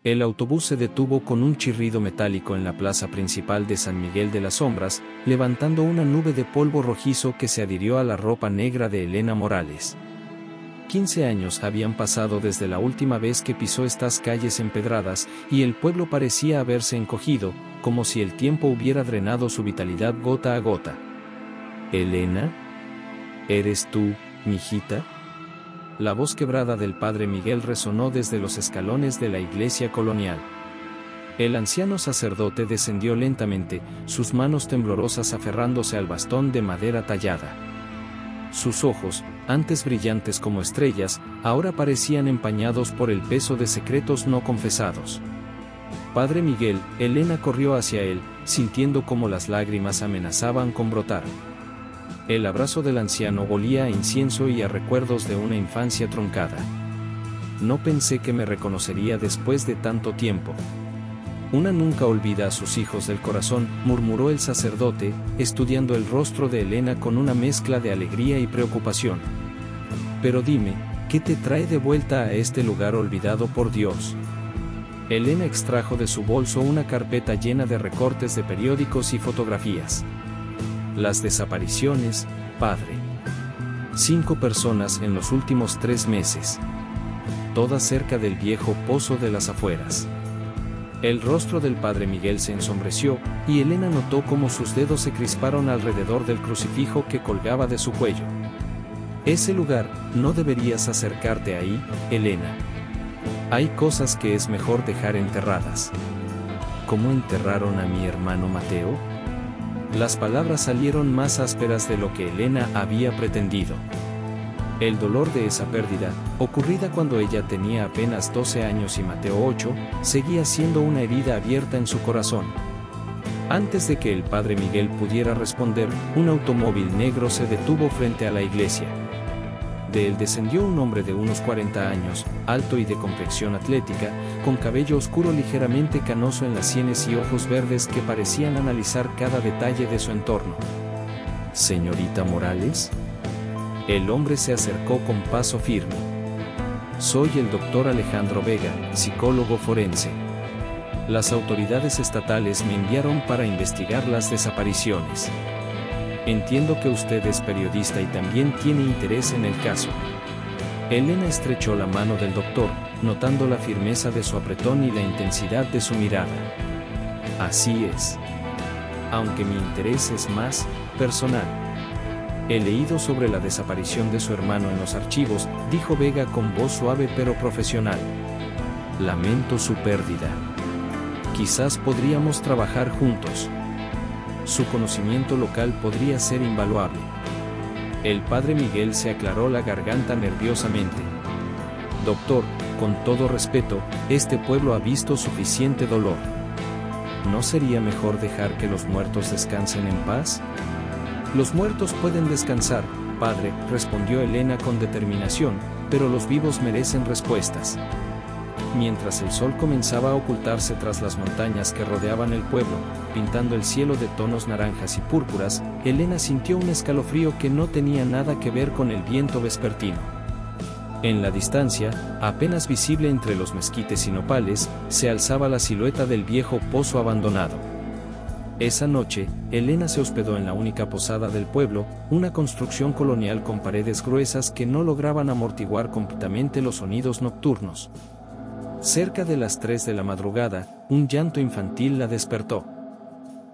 El autobús se detuvo con un chirrido metálico en la plaza principal de San Miguel de las Sombras, levantando una nube de polvo rojizo que se adhirió a la ropa negra de Elena Morales. 15 años habían pasado desde la última vez que pisó estas calles empedradas, y el pueblo parecía haberse encogido, como si el tiempo hubiera drenado su vitalidad gota a gota. «¿Elena? ¿Eres tú, mijita?». La voz quebrada del padre Miguel resonó desde los escalones de la iglesia colonial. El anciano sacerdote descendió lentamente, sus manos temblorosas aferrándose al bastón de madera tallada. Sus ojos, antes brillantes como estrellas, ahora parecían empañados por el peso de secretos no confesados. «Padre Miguel», Elena corrió hacia él, sintiendo cómo las lágrimas amenazaban con brotar. El abrazo del anciano olía a incienso y a recuerdos de una infancia truncada. «No pensé que me reconocería después de tanto tiempo». «Una nunca olvida a sus hijos del corazón», murmuró el sacerdote, estudiando el rostro de Elena con una mezcla de alegría y preocupación. «Pero dime, ¿qué te trae de vuelta a este lugar olvidado por Dios?». Elena extrajo de su bolso una carpeta llena de recortes de periódicos y fotografías. «Las desapariciones, padre. 5 personas en los últimos 3 meses. Todas cerca del viejo pozo de las afueras». El rostro del padre Miguel se ensombreció, y Elena notó cómo sus dedos se crisparon alrededor del crucifijo que colgaba de su cuello. «Ese lugar, no deberías acercarte ahí, Elena. Hay cosas que es mejor dejar enterradas». «¿Cómo enterraron a mi hermano Mateo?». Las palabras salieron más ásperas de lo que Elena había pretendido. El dolor de esa pérdida, ocurrida cuando ella tenía apenas 12 años y Mateo 8, seguía siendo una herida abierta en su corazón. Antes de que el padre Miguel pudiera responder, un automóvil negro se detuvo frente a la iglesia. De él descendió un hombre de unos 40 años, alto y de complexión atlética, con cabello oscuro ligeramente canoso en las sienes y ojos verdes que parecían analizar cada detalle de su entorno. «¿Señorita Morales?». El hombre se acercó con paso firme. «Soy el doctor Alejandro Vega, psicólogo forense. Las autoridades estatales me enviaron para investigar las desapariciones. Entiendo que usted es periodista y también tiene interés en el caso». Elena estrechó la mano del doctor, notando la firmeza de su apretón y la intensidad de su mirada. «Así es. Aunque mi interés es más personal. He leído sobre la desaparición de su hermano en los archivos», dijo Vega con voz suave pero profesional. «Lamento su pérdida. Quizás podríamos trabajar juntos. Su conocimiento local podría ser invaluable». El padre Miguel se aclaró la garganta nerviosamente. «Doctor, con todo respeto, este pueblo ha visto suficiente dolor. ¿No sería mejor dejar que los muertos descansen en paz?». «Los muertos pueden descansar, padre», respondió Elena con determinación, «pero los vivos merecen respuestas». Mientras el sol comenzaba a ocultarse tras las montañas que rodeaban el pueblo, pintando el cielo de tonos naranjas y púrpuras, Elena sintió un escalofrío que no tenía nada que ver con el viento vespertino. En la distancia, apenas visible entre los mezquites y nopales, se alzaba la silueta del viejo pozo abandonado. Esa noche, Elena se hospedó en la única posada del pueblo, una construcción colonial con paredes gruesas que no lograban amortiguar completamente los sonidos nocturnos. Cerca de las 3 de la madrugada, un llanto infantil la despertó.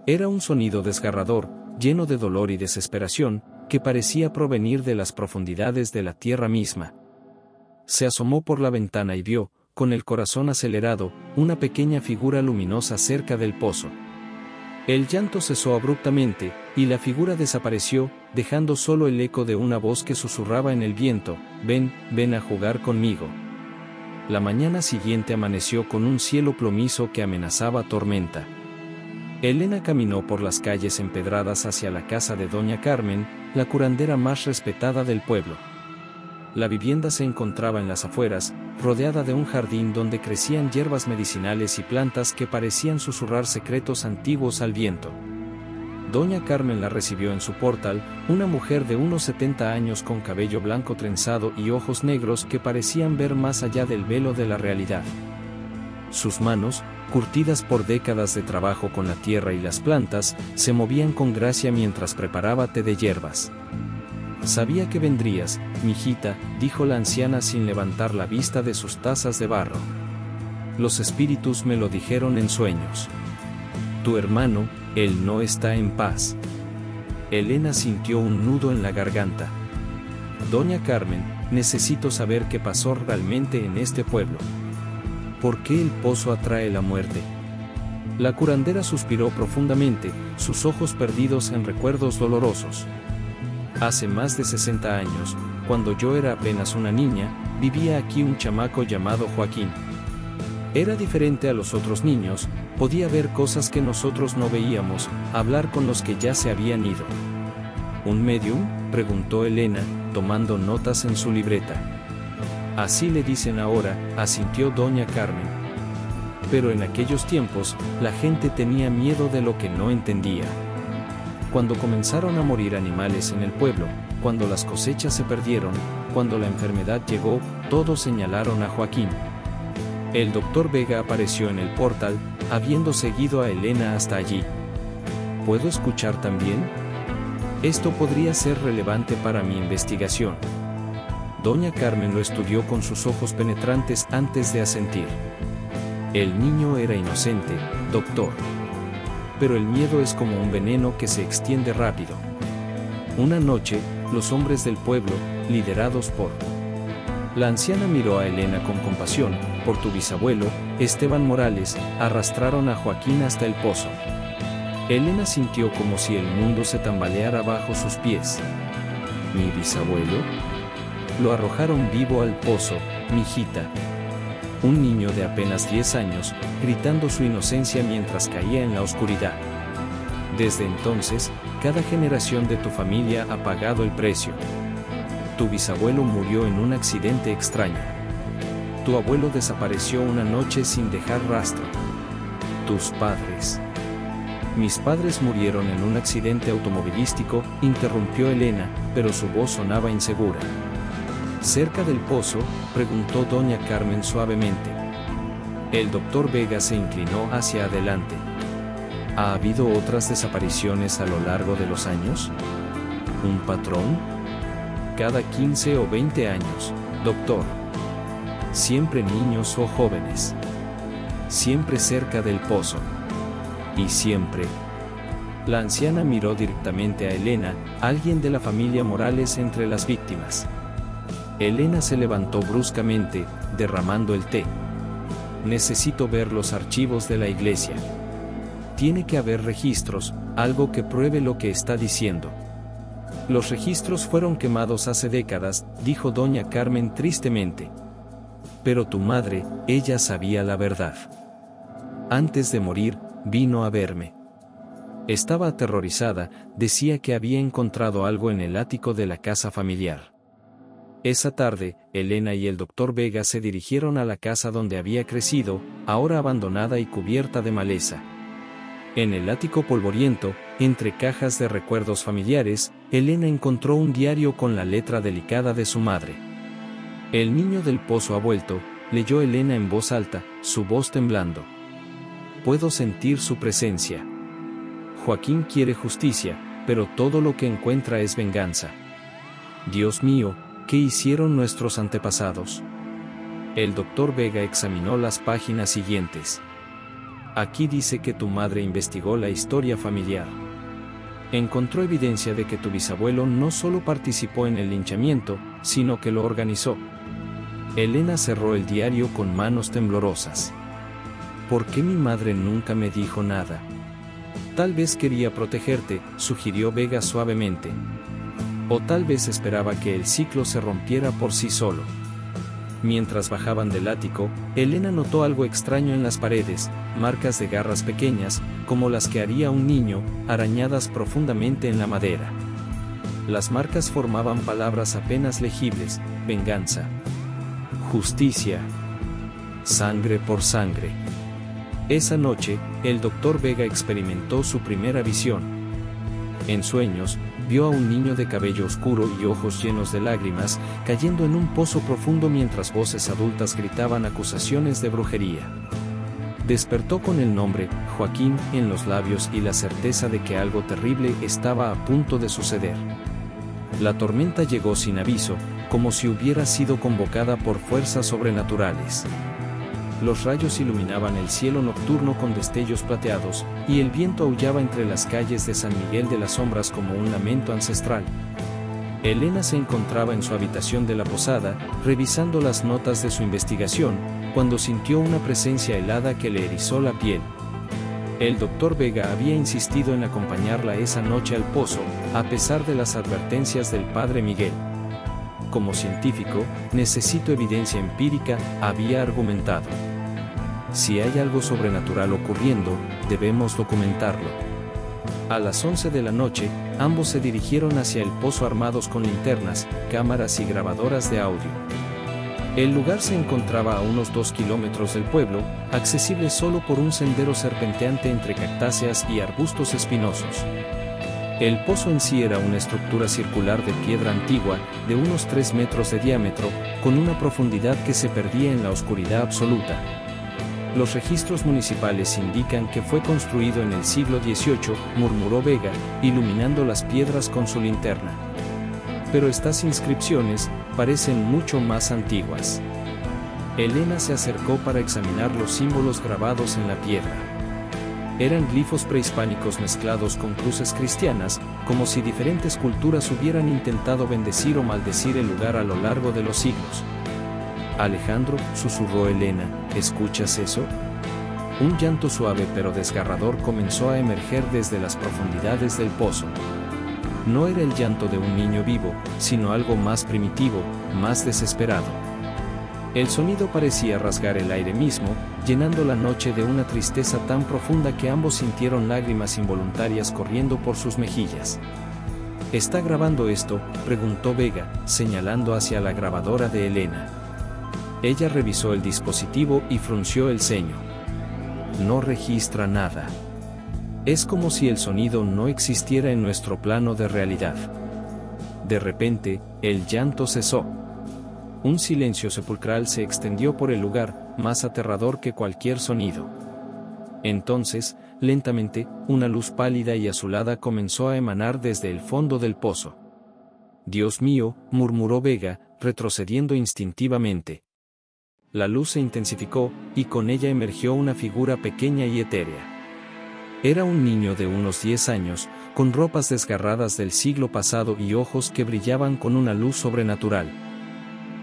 Era un sonido desgarrador, lleno de dolor y desesperación, que parecía provenir de las profundidades de la tierra misma. Se asomó por la ventana y vio, con el corazón acelerado, una pequeña figura luminosa cerca del pozo. El llanto cesó abruptamente, y la figura desapareció, dejando solo el eco de una voz que susurraba en el viento: «Ven, ven a jugar conmigo». La mañana siguiente amaneció con un cielo plomizo que amenazaba tormenta. Elena caminó por las calles empedradas hacia la casa de doña Carmen, la curandera más respetada del pueblo. La vivienda se encontraba en las afueras, rodeada de un jardín donde crecían hierbas medicinales y plantas que parecían susurrar secretos antiguos al viento. Doña Carmen la recibió en su portal, una mujer de unos 70 años con cabello blanco trenzado y ojos negros que parecían ver más allá del velo de la realidad. Sus manos, curtidas por décadas de trabajo con la tierra y las plantas, se movían con gracia mientras preparaba té de hierbas. Sabía que vendrías, mijita, dijo la anciana sin levantar la vista de sus tazas de barro. Los espíritus me lo dijeron en sueños. Tu hermano, él no está en paz. Elena sintió un nudo en la garganta. Doña Carmen, necesito saber qué pasó realmente en este pueblo. ¿Por qué el pozo atrae la muerte? La curandera suspiró profundamente, sus ojos perdidos en recuerdos dolorosos. Hace más de 60 años, cuando yo era apenas una niña, vivía aquí un chamaco llamado Joaquín. Era diferente a los otros niños, podía ver cosas que nosotros no veíamos, hablar con los que ya se habían ido. ¿Un medium?, preguntó Elena, tomando notas en su libreta. Así le dicen ahora, asintió doña Carmen. Pero en aquellos tiempos, la gente tenía miedo de lo que no entendía. Cuando comenzaron a morir animales en el pueblo, cuando las cosechas se perdieron, cuando la enfermedad llegó, todos señalaron a Joaquín. El doctor Vega apareció en el portal, habiendo seguido a Elena hasta allí. ¿Puedo escuchar también? Esto podría ser relevante para mi investigación. Doña Carmen lo estudió con sus ojos penetrantes antes de asentir. El niño era inocente, doctor. Pero el miedo es como un veneno que se extiende rápido. Una noche, los hombres del pueblo, liderados por... La anciana miró a Elena con compasión, por tu bisabuelo, Esteban Morales, arrastraron a Joaquín hasta el pozo. Elena sintió como si el mundo se tambaleara bajo sus pies. ¿Mi bisabuelo? Lo arrojaron vivo al pozo, mijita. Un niño de apenas 10 años, gritando su inocencia mientras caía en la oscuridad. Desde entonces, cada generación de tu familia ha pagado el precio. Tu bisabuelo murió en un accidente extraño. Tu abuelo desapareció una noche sin dejar rastro. Tus padres. Mis padres murieron en un accidente automovilístico, interrumpió Elena, pero su voz sonaba insegura. ¿Cerca del pozo?, preguntó doña Carmen suavemente. El doctor Vega se inclinó hacia adelante. ¿Ha habido otras desapariciones a lo largo de los años? ¿Un patrón? Cada 15 o 20 años, doctor. Siempre niños o jóvenes. Siempre cerca del pozo. Y siempre. La anciana miró directamente a Elena, alguien de la familia Morales entre las víctimas. Elena se levantó bruscamente, derramando el té. Necesito ver los archivos de la iglesia. Tiene que haber registros, algo que pruebe lo que está diciendo. Los registros fueron quemados hace décadas, dijo doña Carmen tristemente. Pero tu madre, ella sabía la verdad. Antes de morir, vino a verme. Estaba aterrorizada, decía que había encontrado algo en el ático de la casa familiar. Esa tarde, Elena y el doctor Vega se dirigieron a la casa donde había crecido, ahora abandonada y cubierta de maleza. En el ático polvoriento, entre cajas de recuerdos familiares, Elena encontró un diario con la letra delicada de su madre. El niño del pozo ha vuelto, leyó Elena en voz alta, su voz temblando. Puedo sentir su presencia. Joaquín quiere justicia, pero todo lo que encuentra es venganza. Dios mío, ¿qué hicieron nuestros antepasados? El doctor Vega examinó las páginas siguientes. Aquí dice que tu madre investigó la historia familiar. Encontró evidencia de que tu bisabuelo no solo participó en el linchamiento, sino que lo organizó. Elena cerró el diario con manos temblorosas. ¿Por qué mi madre nunca me dijo nada? Tal vez quería protegerte, sugirió Vega suavemente. O tal vez esperaba que el ciclo se rompiera por sí solo. Mientras bajaban del ático, Elena notó algo extraño en las paredes, marcas de garras pequeñas, como las que haría un niño, arañadas profundamente en la madera. Las marcas formaban palabras apenas legibles: venganza, justicia, sangre por sangre. Esa noche, el doctor Vega experimentó su primera visión. En sueños, vio a un niño de cabello oscuro y ojos llenos de lágrimas, cayendo en un pozo profundo mientras voces adultas gritaban acusaciones de brujería. Despertó con el nombre, Joaquín, en los labios y la certeza de que algo terrible estaba a punto de suceder. La tormenta llegó sin aviso, como si hubiera sido convocada por fuerzas sobrenaturales. Los rayos iluminaban el cielo nocturno con destellos plateados, y el viento aullaba entre las calles de San Miguel de las Sombras como un lamento ancestral. Elena se encontraba en su habitación de la posada, revisando las notas de su investigación, cuando sintió una presencia helada que le erizó la piel. El doctor Vega había insistido en acompañarla esa noche al pozo, a pesar de las advertencias del padre Miguel. Como científico, necesito evidencia empírica, había argumentado. Si hay algo sobrenatural ocurriendo, debemos documentarlo. A las 11 de la noche, ambos se dirigieron hacia el pozo armados con linternas, cámaras y grabadoras de audio. El lugar se encontraba a unos 2 kilómetros del pueblo, accesible solo por un sendero serpenteante entre cactáceas y arbustos espinosos. El pozo en sí era una estructura circular de piedra antigua, de unos 3 metros de diámetro, con una profundidad que se perdía en la oscuridad absoluta. Los registros municipales indican que fue construido en el siglo XVIII, murmuró Vega, iluminando las piedras con su linterna. Pero estas inscripciones parecen mucho más antiguas. Elena se acercó para examinar los símbolos grabados en la piedra. Eran glifos prehispánicos mezclados con cruces cristianas, como si diferentes culturas hubieran intentado bendecir o maldecir el lugar a lo largo de los siglos. Alejandro, susurró Elena, ¿escuchas eso? Un llanto suave pero desgarrador comenzó a emerger desde las profundidades del pozo. No era el llanto de un niño vivo, sino algo más primitivo, más desesperado. El sonido parecía rasgar el aire mismo, llenando la noche de una tristeza tan profunda que ambos sintieron lágrimas involuntarias corriendo por sus mejillas. ¿Está grabando esto?, preguntó Vega, señalando hacia la grabadora de Elena. Ella revisó el dispositivo y frunció el ceño. No registra nada. Es como si el sonido no existiera en nuestro plano de realidad. De repente, el llanto cesó. Un silencio sepulcral se extendió por el lugar, más aterrador que cualquier sonido. Entonces, lentamente, una luz pálida y azulada comenzó a emanar desde el fondo del pozo. Dios mío, murmuró Vega, retrocediendo instintivamente. La luz se intensificó, y con ella emergió una figura pequeña y etérea. Era un niño de unos 10 años, con ropas desgarradas del siglo pasado y ojos que brillaban con una luz sobrenatural.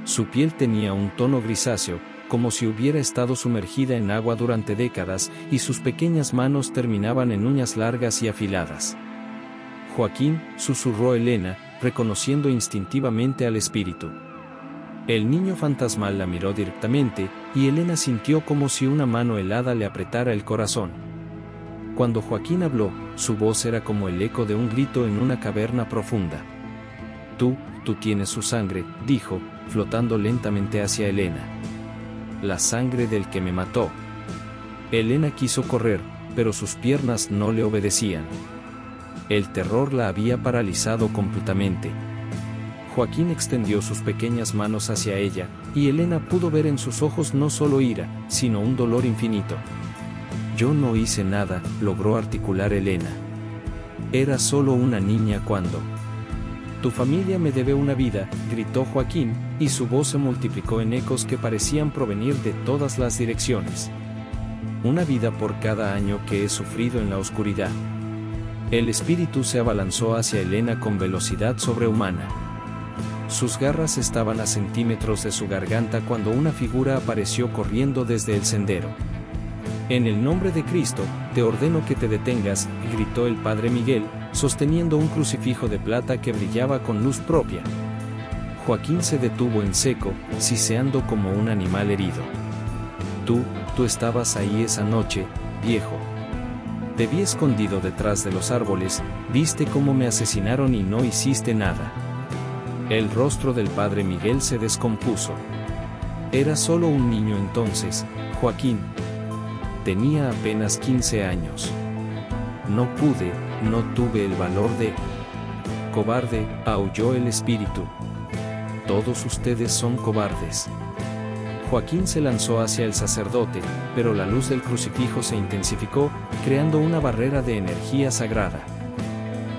Su piel tenía un tono grisáceo, como si hubiera estado sumergida en agua durante décadas, y sus pequeñas manos terminaban en uñas largas y afiladas. Joaquín, susurró Elena, reconociendo instintivamente al espíritu. El niño fantasmal la miró directamente, y Elena sintió como si una mano helada le apretara el corazón. Cuando Joaquín habló, su voz era como el eco de un grito en una caverna profunda. Tú tienes su sangre, dijo, flotando lentamente hacia Elena. La sangre del que me mató. Elena quiso correr, pero sus piernas no le obedecían. El terror la había paralizado completamente. Joaquín extendió sus pequeñas manos hacia ella, y Elena pudo ver en sus ojos no solo ira, sino un dolor infinito. Yo no hice nada, logró articular Elena. Era solo una niña cuando... Tu familia me debe una vida, gritó Joaquín, y su voz se multiplicó en ecos que parecían provenir de todas las direcciones. Una vida por cada año que he sufrido en la oscuridad. El espíritu se abalanzó hacia Elena con velocidad sobrehumana. Sus garras estaban a centímetros de su garganta cuando una figura apareció corriendo desde el sendero. En el nombre de Cristo, te ordeno que te detengas, gritó el padre Miguel, sosteniendo un crucifijo de plata que brillaba con luz propia. Joaquín se detuvo en seco, siseando como un animal herido. Tú estabas ahí esa noche, viejo. Te vi escondido detrás de los árboles, viste cómo me asesinaron y no hiciste nada. El rostro del padre Miguel se descompuso. Era solo un niño entonces, Joaquín. Tenía apenas 15 años. No tuve el valor de... Cobarde, aulló el espíritu. Todos ustedes son cobardes. Joaquín se lanzó hacia el sacerdote, pero la luz del crucifijo se intensificó, creando una barrera de energía sagrada.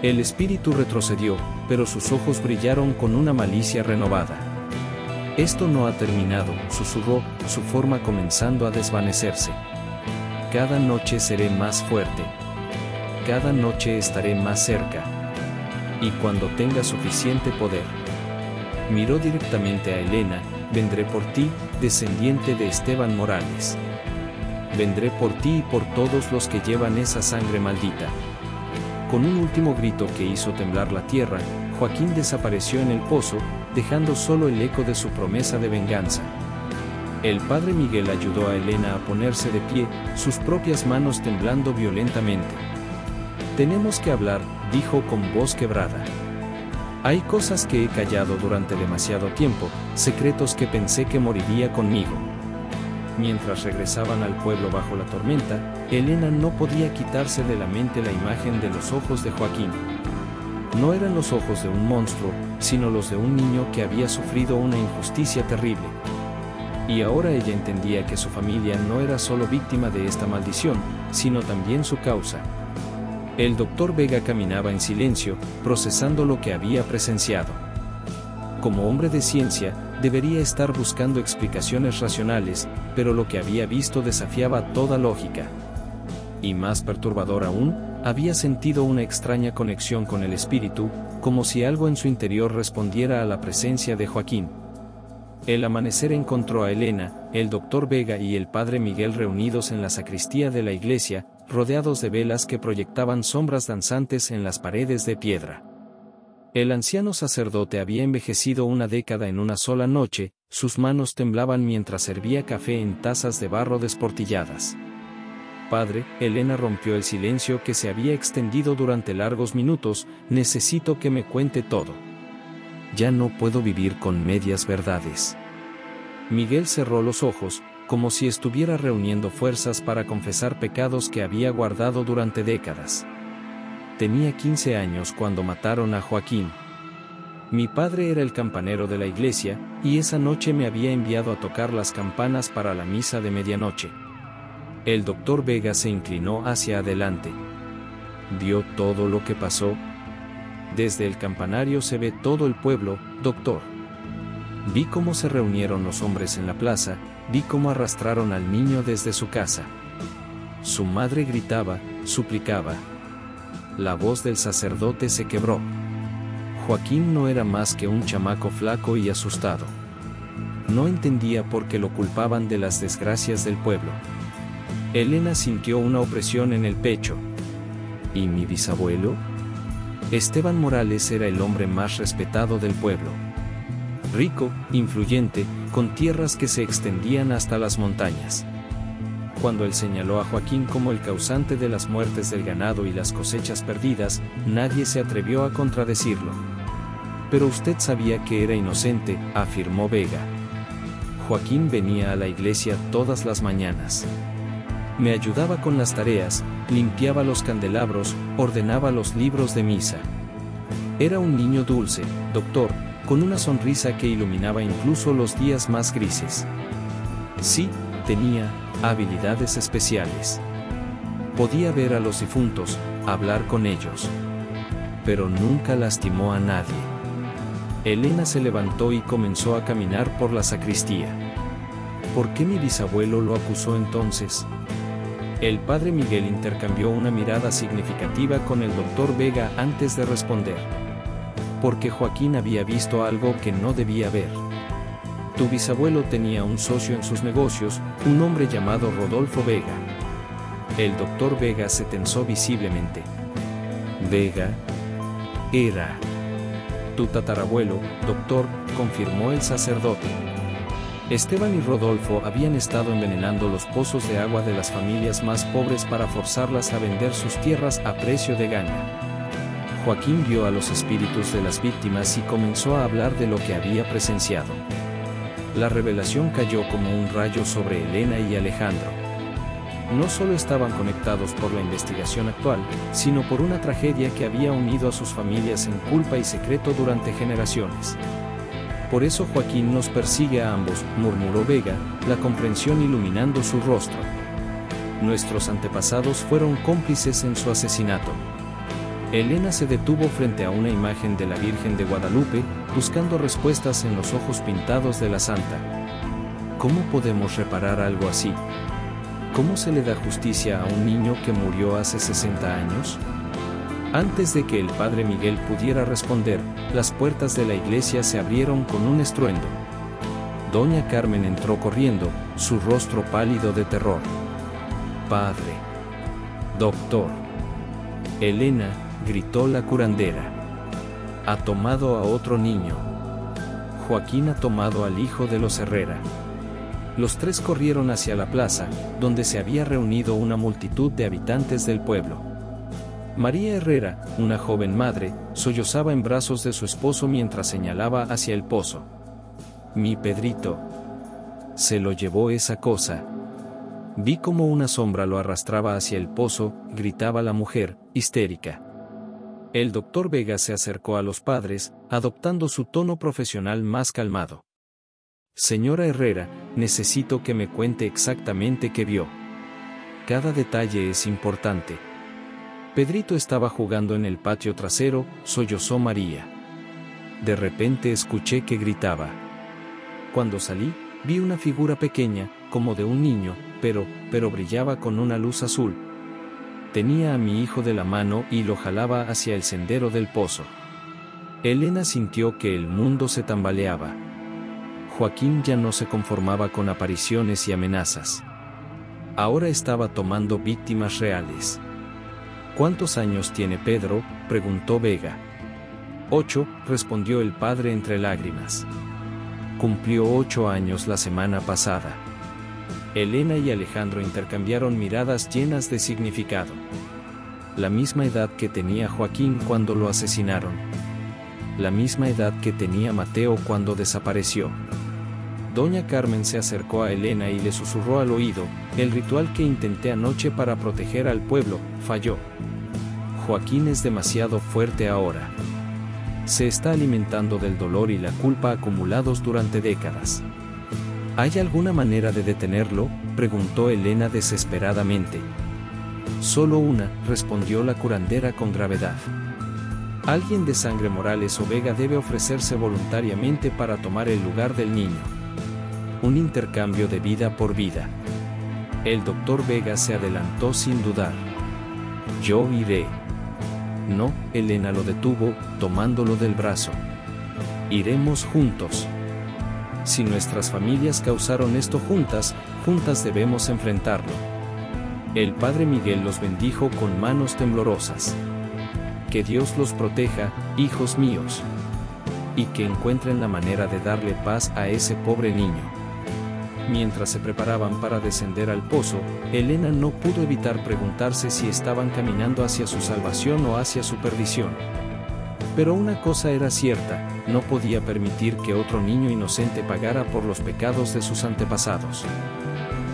El espíritu retrocedió, pero sus ojos brillaron con una malicia renovada. «Esto no ha terminado», susurró, su forma comenzando a desvanecerse. «Cada noche seré más fuerte. Cada noche estaré más cerca. Y cuando tenga suficiente poder». Miró directamente a Elena. «Vendré por ti, descendiente de Esteban Morales. Vendré por ti y por todos los que llevan esa sangre maldita». Con un último grito que hizo temblar la tierra, Joaquín desapareció en el pozo, dejando solo el eco de su promesa de venganza. El padre Miguel ayudó a Elena a ponerse de pie, sus propias manos temblando violentamente. «Tenemos que hablar», dijo con voz quebrada. «Hay cosas que he callado durante demasiado tiempo, secretos que pensé que moriría conmigo». Mientras regresaban al pueblo bajo la tormenta, Elena no podía quitarse de la mente la imagen de los ojos de Joaquín. No eran los ojos de un monstruo, sino los de un niño que había sufrido una injusticia terrible. Y ahora ella entendía que su familia no era solo víctima de esta maldición, sino también su causa. El doctor Vega caminaba en silencio, procesando lo que había presenciado. Como hombre de ciencia, debería estar buscando explicaciones racionales, pero lo que había visto desafiaba toda lógica. Y más perturbador aún, había sentido una extraña conexión con el espíritu, como si algo en su interior respondiera a la presencia de Joaquín. El amanecer encontró a Elena, el doctor Vega y el padre Miguel reunidos en la sacristía de la iglesia, rodeados de velas que proyectaban sombras danzantes en las paredes de piedra. El anciano sacerdote había envejecido una década en una sola noche, sus manos temblaban mientras servía café en tazas de barro desportilladas. «Padre», Elena rompió el silencio que se había extendido durante largos minutos, «necesito que me cuente todo. Ya no puedo vivir con medias verdades». Miguel cerró los ojos, como si estuviera reuniendo fuerzas para confesar pecados que había guardado durante décadas. «Tenía 15 años cuando mataron a Joaquín. Mi padre era el campanero de la iglesia, y esa noche me había enviado a tocar las campanas para la misa de medianoche». El doctor Vega se inclinó hacia adelante. «¿Vio todo lo que pasó?» «Desde el campanario se ve todo el pueblo, doctor. Vi cómo se reunieron los hombres en la plaza, vi cómo arrastraron al niño desde su casa. Su madre gritaba, suplicaba. La voz del sacerdote se quebró. Joaquín no era más que un chamaco flaco y asustado. No entendía por qué lo culpaban de las desgracias del pueblo». Elena sintió una opresión en el pecho. ¿Y mi bisabuelo? Esteban Morales era el hombre más respetado del pueblo. Rico, influyente, con tierras que se extendían hasta las montañas. Cuando él señaló a Joaquín como el causante de las muertes del ganado y las cosechas perdidas, nadie se atrevió a contradecirlo. «Pero usted sabía que era inocente», afirmó Vega. «Joaquín venía a la iglesia todas las mañanas. Me ayudaba con las tareas, limpiaba los candelabros, ordenaba los libros de misa. Era un niño dulce, doctor, con una sonrisa que iluminaba incluso los días más grises. Sí, tenía habilidades especiales. Podía ver a los difuntos, hablar con ellos. Pero nunca lastimó a nadie». Elena se levantó y comenzó a caminar por la sacristía. ¿Por qué mi bisabuelo lo acusó entonces? El padre Miguel intercambió una mirada significativa con el doctor Vega antes de responder. Porque Joaquín había visto algo que no debía ver. Tu bisabuelo tenía un socio en sus negocios, un hombre llamado Rodolfo Vega. El doctor Vega se tensó visiblemente. Vega era tu tatarabuelo, doctor, confirmó el sacerdote. Esteban y Rodolfo habían estado envenenando los pozos de agua de las familias más pobres para forzarlas a vender sus tierras a precio de gana. Joaquín vio a los espíritus de las víctimas y comenzó a hablar de lo que había presenciado. La revelación cayó como un rayo sobre Elena y Alejandro. No solo estaban conectados por la investigación actual, sino por una tragedia que había unido a sus familias en culpa y secreto durante generaciones. Por eso Joaquín nos persigue a ambos, murmuró Vega, la comprensión iluminando su rostro. Nuestros antepasados fueron cómplices en su asesinato. Elena se detuvo frente a una imagen de la Virgen de Guadalupe, buscando respuestas en los ojos pintados de la santa. ¿Cómo podemos reparar algo así? ¿Cómo se le da justicia a un niño que murió hace 60 años? Antes de que el padre Miguel pudiera responder, las puertas de la iglesia se abrieron con un estruendo. Doña Carmen entró corriendo, su rostro pálido de terror. «Padre. Doctor». «Elena», gritó la curandera. «Ha tomado a otro niño. Joaquín ha tomado al hijo de los Herrera». Los tres corrieron hacia la plaza, donde se había reunido una multitud de habitantes del pueblo. María Herrera, una joven madre, sollozaba en brazos de su esposo mientras señalaba hacia el pozo. «Mi Pedrito. Se lo llevó esa cosa». «Vi como una sombra lo arrastraba hacia el pozo», gritaba la mujer, histérica. El doctor Vega se acercó a los padres, adoptando su tono profesional más calmado. «Señora Herrera, necesito que me cuente exactamente qué vio. Cada detalle es importante». Pedrito estaba jugando en el patio trasero, sollozó María. De repente escuché que gritaba. Cuando salí, vi una figura pequeña, como de un niño, pero brillaba con una luz azul. Tenía a mi hijo de la mano y lo jalaba hacia el sendero del pozo. Elena sintió que el mundo se tambaleaba. Joaquín ya no se conformaba con apariciones y amenazas. Ahora estaba tomando víctimas reales. «¿Cuántos años tiene Pedro?», preguntó Vega. 8, respondió el padre entre lágrimas. «Cumplió 8 años la semana pasada». Elena y Alejandro intercambiaron miradas llenas de significado. La misma edad que tenía Joaquín cuando lo asesinaron. La misma edad que tenía Mateo cuando desapareció. Doña Carmen se acercó a Elena y le susurró al oído: «El ritual que intenté anoche para proteger al pueblo, falló. Joaquín es demasiado fuerte ahora. Se está alimentando del dolor y la culpa acumulados durante décadas». «¿Hay alguna manera de detenerlo?», preguntó Elena desesperadamente. «Solo una», respondió la curandera con gravedad. «Alguien de sangre Morales o Vega debe ofrecerse voluntariamente para tomar el lugar del niño. Un intercambio de vida por vida». El doctor Vega se adelantó sin dudar. «Yo iré». «No», Elena lo detuvo, tomándolo del brazo. «Iremos juntos. Si nuestras familias causaron esto juntas, juntas debemos enfrentarlo». El padre Miguel los bendijo con manos temblorosas. «Que Dios los proteja, hijos míos. Y que encuentren la manera de darle paz a ese pobre niño». Mientras se preparaban para descender al pozo, Elena no pudo evitar preguntarse si estaban caminando hacia su salvación o hacia su perdición. Pero una cosa era cierta: no podía permitir que otro niño inocente pagara por los pecados de sus antepasados.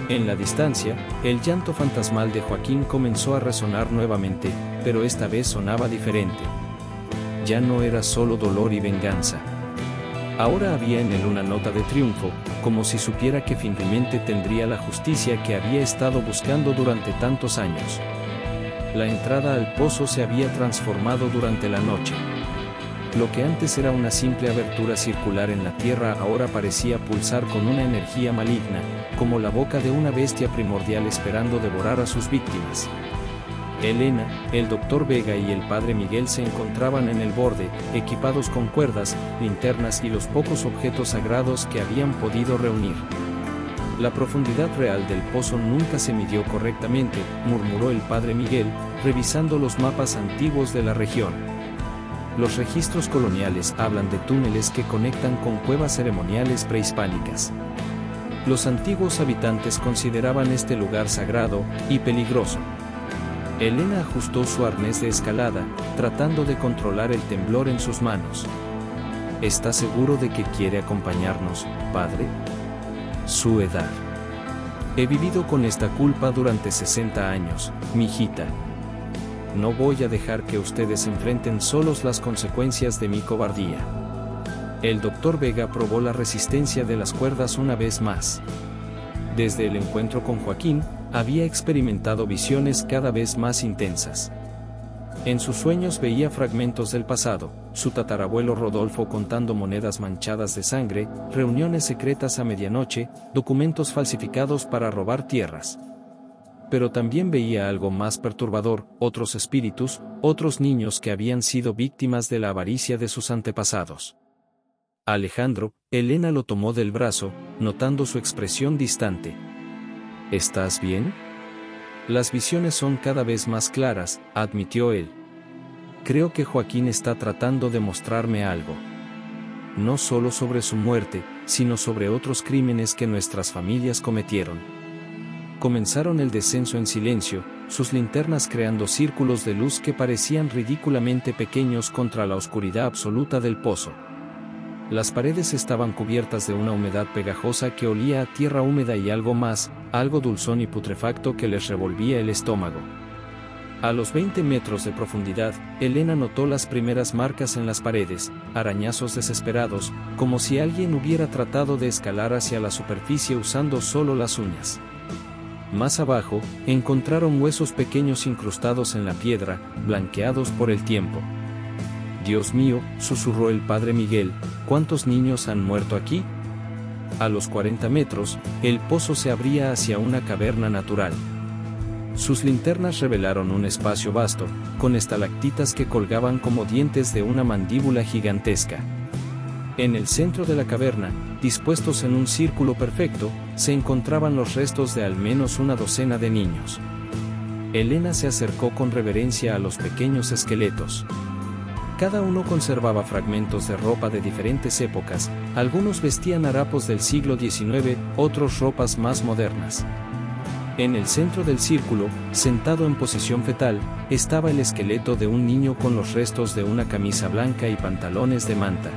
En la distancia, el llanto fantasmal de Joaquín comenzó a resonar nuevamente, pero esta vez sonaba diferente. Ya no era solo dolor y venganza. Ahora había en él una nota de triunfo, como si supiera que finalmente tendría la justicia que había estado buscando durante tantos años. La entrada al pozo se había transformado durante la noche. Lo que antes era una simple abertura circular en la tierra ahora parecía pulsar con una energía maligna, como la boca de una bestia primordial esperando devorar a sus víctimas. Elena, el doctor Vega y el padre Miguel se encontraban en el borde, equipados con cuerdas, linternas y los pocos objetos sagrados que habían podido reunir. «La profundidad real del pozo nunca se midió correctamente», murmuró el padre Miguel, revisando los mapas antiguos de la región. «Los registros coloniales hablan de túneles que conectan con cuevas ceremoniales prehispánicas. Los antiguos habitantes consideraban este lugar sagrado y peligroso». Elena ajustó su arnés de escalada, tratando de controlar el temblor en sus manos. «¿Está seguro de que quiere acompañarnos, padre?» «Su edad. He vivido con esta culpa durante 60 años, mijita. No voy a dejar que ustedes enfrenten solos las consecuencias de mi cobardía». El doctor Vega probó la resistencia de las cuerdas una vez más. Desde el encuentro con Joaquín, había experimentado visiones cada vez más intensas. En sus sueños veía fragmentos del pasado, su tatarabuelo Rodolfo contando monedas manchadas de sangre, reuniones secretas a medianoche, documentos falsificados para robar tierras. Pero también veía algo más perturbador, otros espíritus, otros niños que habían sido víctimas de la avaricia de sus antepasados. Alejandro, Elena lo tomó del brazo, notando su expresión distante. ¿Estás bien? Las visiones son cada vez más claras, admitió él. Creo que Joaquín está tratando de mostrarme algo. No solo sobre su muerte, sino sobre otros crímenes que nuestras familias cometieron. Comenzaron el descenso en silencio, sus linternas creando círculos de luz que parecían ridículamente pequeños contra la oscuridad absoluta del pozo. Las paredes estaban cubiertas de una humedad pegajosa que olía a tierra húmeda y algo más, algo dulzón y putrefacto que les revolvía el estómago. A los 20 metros de profundidad, Elena notó las primeras marcas en las paredes, arañazos desesperados, como si alguien hubiera tratado de escalar hacia la superficie usando solo las uñas. Más abajo, encontraron huesos pequeños incrustados en la piedra, blanqueados por el tiempo. Dios mío, susurró el padre Miguel, ¿cuántos niños han muerto aquí? A los 40 metros, el pozo se abría hacia una caverna natural. Sus linternas revelaron un espacio vasto, con estalactitas que colgaban como dientes de una mandíbula gigantesca. En el centro de la caverna, dispuestos en un círculo perfecto, se encontraban los restos de al menos una docena de niños. Elena se acercó con reverencia a los pequeños esqueletos. Cada uno conservaba fragmentos de ropa de diferentes épocas, algunos vestían harapos del siglo XIX, otros ropas más modernas. En el centro del círculo, sentado en posición fetal, estaba el esqueleto de un niño con los restos de una camisa blanca y pantalones de manta.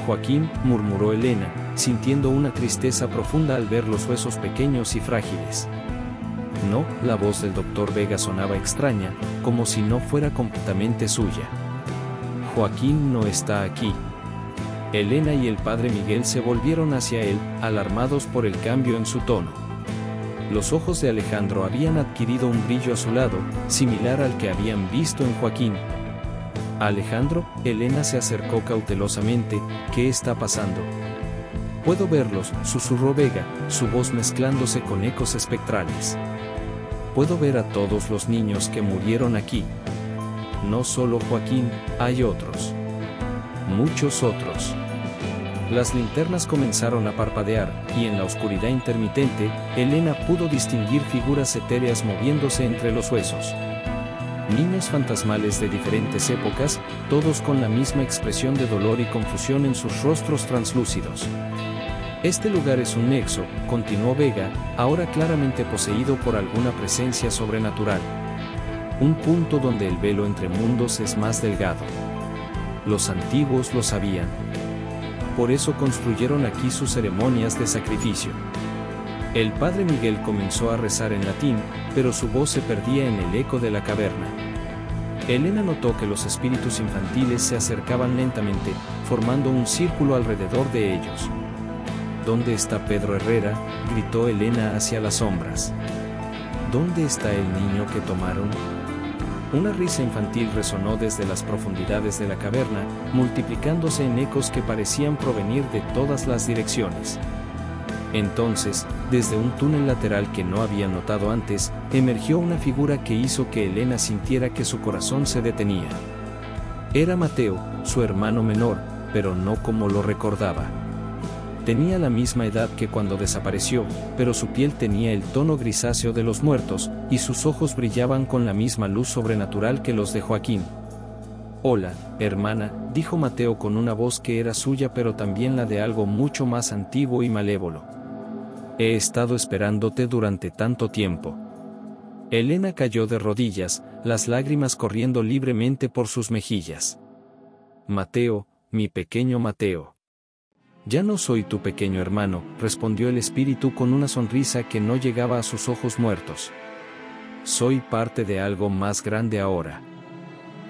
Joaquín, murmuró Elena, sintiendo una tristeza profunda al ver los huesos pequeños y frágiles. No, la voz del doctor Vega sonaba extraña, como si no fuera completamente suya. Joaquín no está aquí. Elena y el padre Miguel se volvieron hacia él, alarmados por el cambio en su tono. Los ojos de Alejandro habían adquirido un brillo azulado, similar al que habían visto en Joaquín. Alejandro, Elena se acercó cautelosamente, ¿qué está pasando? Puedo verlos, susurró Vega, su voz mezclándose con ecos espectrales. Puedo ver a todos los niños que murieron aquí. No solo Joaquín, hay otros. Muchos otros. Las linternas comenzaron a parpadear, y en la oscuridad intermitente, Elena pudo distinguir figuras etéreas moviéndose entre los huesos. Niños fantasmales de diferentes épocas, todos con la misma expresión de dolor y confusión en sus rostros translúcidos. Este lugar es un nexo, continuó Vega, ahora claramente poseído por alguna presencia sobrenatural. Un punto donde el velo entre mundos es más delgado. Los antiguos lo sabían. Por eso construyeron aquí sus ceremonias de sacrificio. El padre Miguel comenzó a rezar en latín, pero su voz se perdía en el eco de la caverna. Elena notó que los espíritus infantiles se acercaban lentamente, formando un círculo alrededor de ellos. ¿Dónde está Pedro Herrera?, gritó Elena hacia las sombras. ¿Dónde está el niño que tomaron? Una risa infantil resonó desde las profundidades de la caverna, multiplicándose en ecos que parecían provenir de todas las direcciones. Entonces, desde un túnel lateral que no había notado antes, emergió una figura que hizo que Elena sintiera que su corazón se detenía. Era Mateo, su hermano menor, pero no como lo recordaba. Tenía la misma edad que cuando desapareció, pero su piel tenía el tono grisáceo de los muertos, y sus ojos brillaban con la misma luz sobrenatural que los de Joaquín. Hola, hermana, dijo Mateo con una voz que era suya pero también la de algo mucho más antiguo y malévolo. He estado esperándote durante tanto tiempo. Elena cayó de rodillas, las lágrimas corriendo libremente por sus mejillas. Mateo, mi pequeño Mateo. Ya no soy tu pequeño hermano, respondió el espíritu con una sonrisa que no llegaba a sus ojos muertos. Soy parte de algo más grande ahora.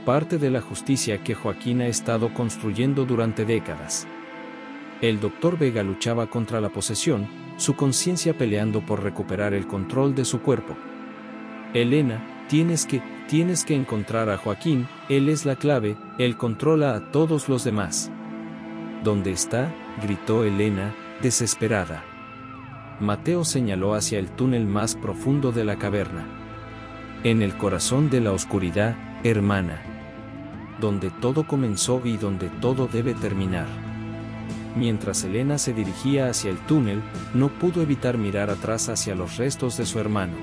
parte de la justicia que Joaquín ha estado construyendo durante décadas. El Dr. Vega luchaba contra la posesión, su conciencia peleando por recuperar el control de su cuerpo. Elena, tienes que encontrar a Joaquín, él es la clave, él controla a todos los demás. ¿Dónde está?, gritó Elena, desesperada. Mateo señaló hacia el túnel más profundo de la caverna. En el corazón de la oscuridad, hermana. Donde todo comenzó y donde todo debe terminar. Mientras Elena se dirigía hacia el túnel, no pudo evitar mirar atrás hacia los restos de su hermano.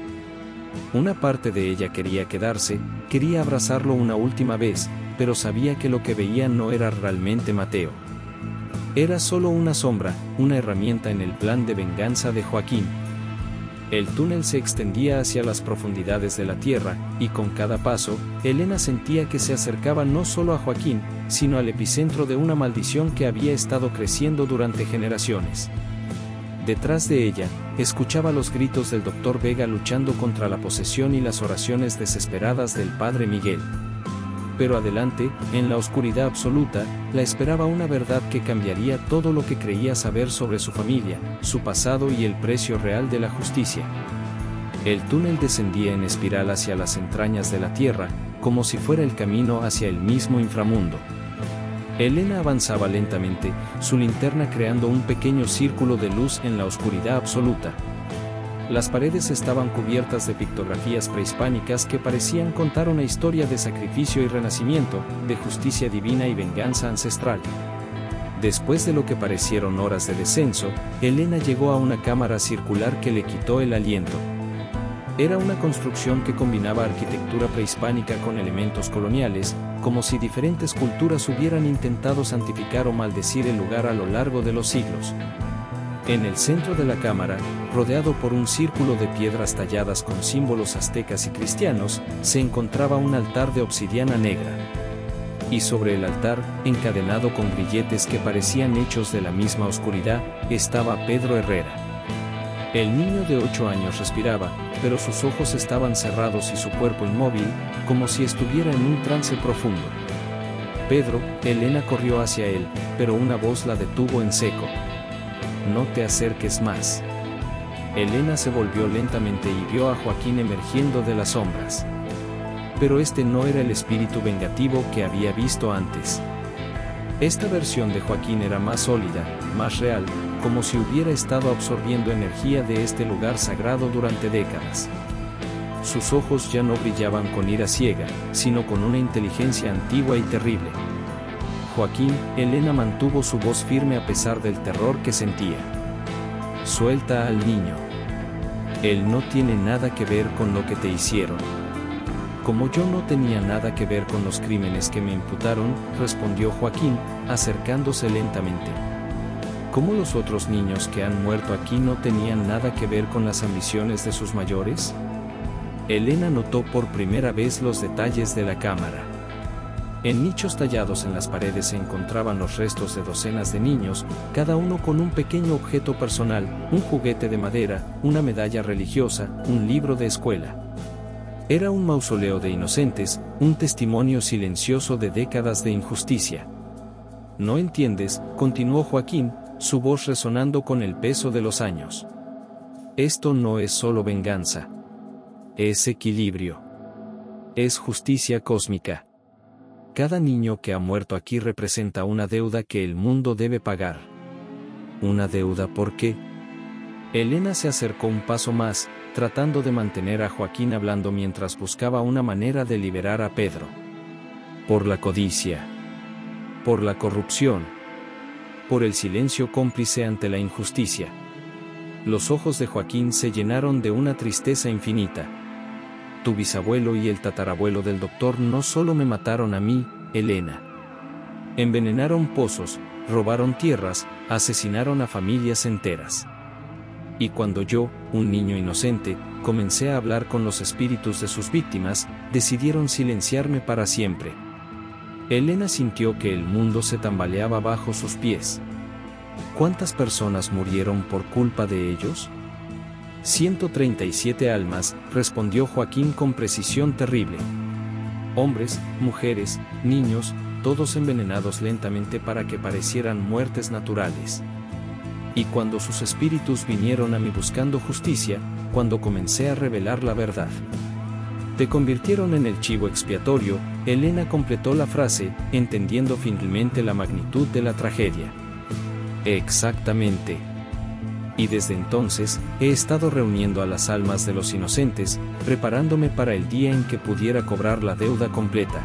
Una parte de ella quería quedarse, quería abrazarlo una última vez, pero sabía que lo que veía no era realmente Mateo. Era solo una sombra, una herramienta en el plan de venganza de Joaquín. El túnel se extendía hacia las profundidades de la tierra, y con cada paso, Elena sentía que se acercaba no solo a Joaquín, sino al epicentro de una maldición que había estado creciendo durante generaciones. Detrás de ella, escuchaba los gritos del Dr. Vega luchando contra la posesión y las oraciones desesperadas del Padre Miguel. Pero adelante, en la oscuridad absoluta, la esperaba una verdad que cambiaría todo lo que creía saber sobre su familia, su pasado y el precio real de la justicia. El túnel descendía en espiral hacia las entrañas de la tierra, como si fuera el camino hacia el mismo inframundo. Elena avanzaba lentamente, su linterna creando un pequeño círculo de luz en la oscuridad absoluta. Las paredes estaban cubiertas de pictografías prehispánicas que parecían contar una historia de sacrificio y renacimiento, de justicia divina y venganza ancestral. Después de lo que parecieron horas de descenso, Elena llegó a una cámara circular que le quitó el aliento. Era una construcción que combinaba arquitectura prehispánica con elementos coloniales, como si diferentes culturas hubieran intentado santificar o maldecir el lugar a lo largo de los siglos. En el centro de la cámara, rodeado por un círculo de piedras talladas con símbolos aztecas y cristianos, se encontraba un altar de obsidiana negra. Y sobre el altar, encadenado con grilletes que parecían hechos de la misma oscuridad, estaba Pedro Herrera. El niño de 8 años respiraba, pero sus ojos estaban cerrados y su cuerpo inmóvil, como si estuviera en un trance profundo. Pedro, Elena corrió hacia él, pero una voz la detuvo en seco. No te acerques más. Elena se volvió lentamente y vio a Joaquín emergiendo de las sombras. Pero este no era el espíritu vengativo que había visto antes. Esta versión de Joaquín era más sólida, más real, como si hubiera estado absorbiendo energía de este lugar sagrado durante décadas. Sus ojos ya no brillaban con ira ciega, sino con una inteligencia antigua y terrible. Joaquín, Elena mantuvo su voz firme a pesar del terror que sentía. Suelta al niño. Él no tiene nada que ver con lo que te hicieron. Como yo no tenía nada que ver con los crímenes que me imputaron, respondió Joaquín, acercándose lentamente. ¿Cómo los otros niños que han muerto aquí no tenían nada que ver con las ambiciones de sus mayores? Elena notó por primera vez los detalles de la cámara. En nichos tallados en las paredes se encontraban los restos de docenas de niños, cada uno con un pequeño objeto personal, un juguete de madera, una medalla religiosa, un libro de escuela. Era un mausoleo de inocentes, un testimonio silencioso de décadas de injusticia. ¿No entiendes?, continuó Joaquín, su voz resonando con el peso de los años. Esto no es solo venganza. Es equilibrio. Es justicia cósmica. Cada niño que ha muerto aquí representa una deuda que el mundo debe pagar. ¿Una deuda por qué? Elena se acercó un paso más, tratando de mantener a Joaquín hablando mientras buscaba una manera de liberar a Pedro. Por la codicia. Por la corrupción. Por el silencio cómplice ante la injusticia. Los ojos de Joaquín se llenaron de una tristeza infinita. Tu bisabuelo y el tatarabuelo del doctor no solo me mataron a mí, Elena. Envenenaron pozos, robaron tierras, asesinaron a familias enteras. Y cuando yo, un niño inocente, comencé a hablar con los espíritus de sus víctimas, decidieron silenciarme para siempre. Elena sintió que el mundo se tambaleaba bajo sus pies. ¿Cuántas personas murieron por culpa de ellos? 137 almas, respondió Joaquín con precisión terrible. Hombres, mujeres, niños, todos envenenados lentamente para que parecieran muertes naturales. Y cuando sus espíritus vinieron a mí buscando justicia, cuando comencé a revelar la verdad, te convirtieron en el chivo expiatorio. Elena completó la frase, entendiendo finalmente la magnitud de la tragedia. Exactamente. Y desde entonces, he estado reuniendo a las almas de los inocentes, preparándome para el día en que pudiera cobrar la deuda completa.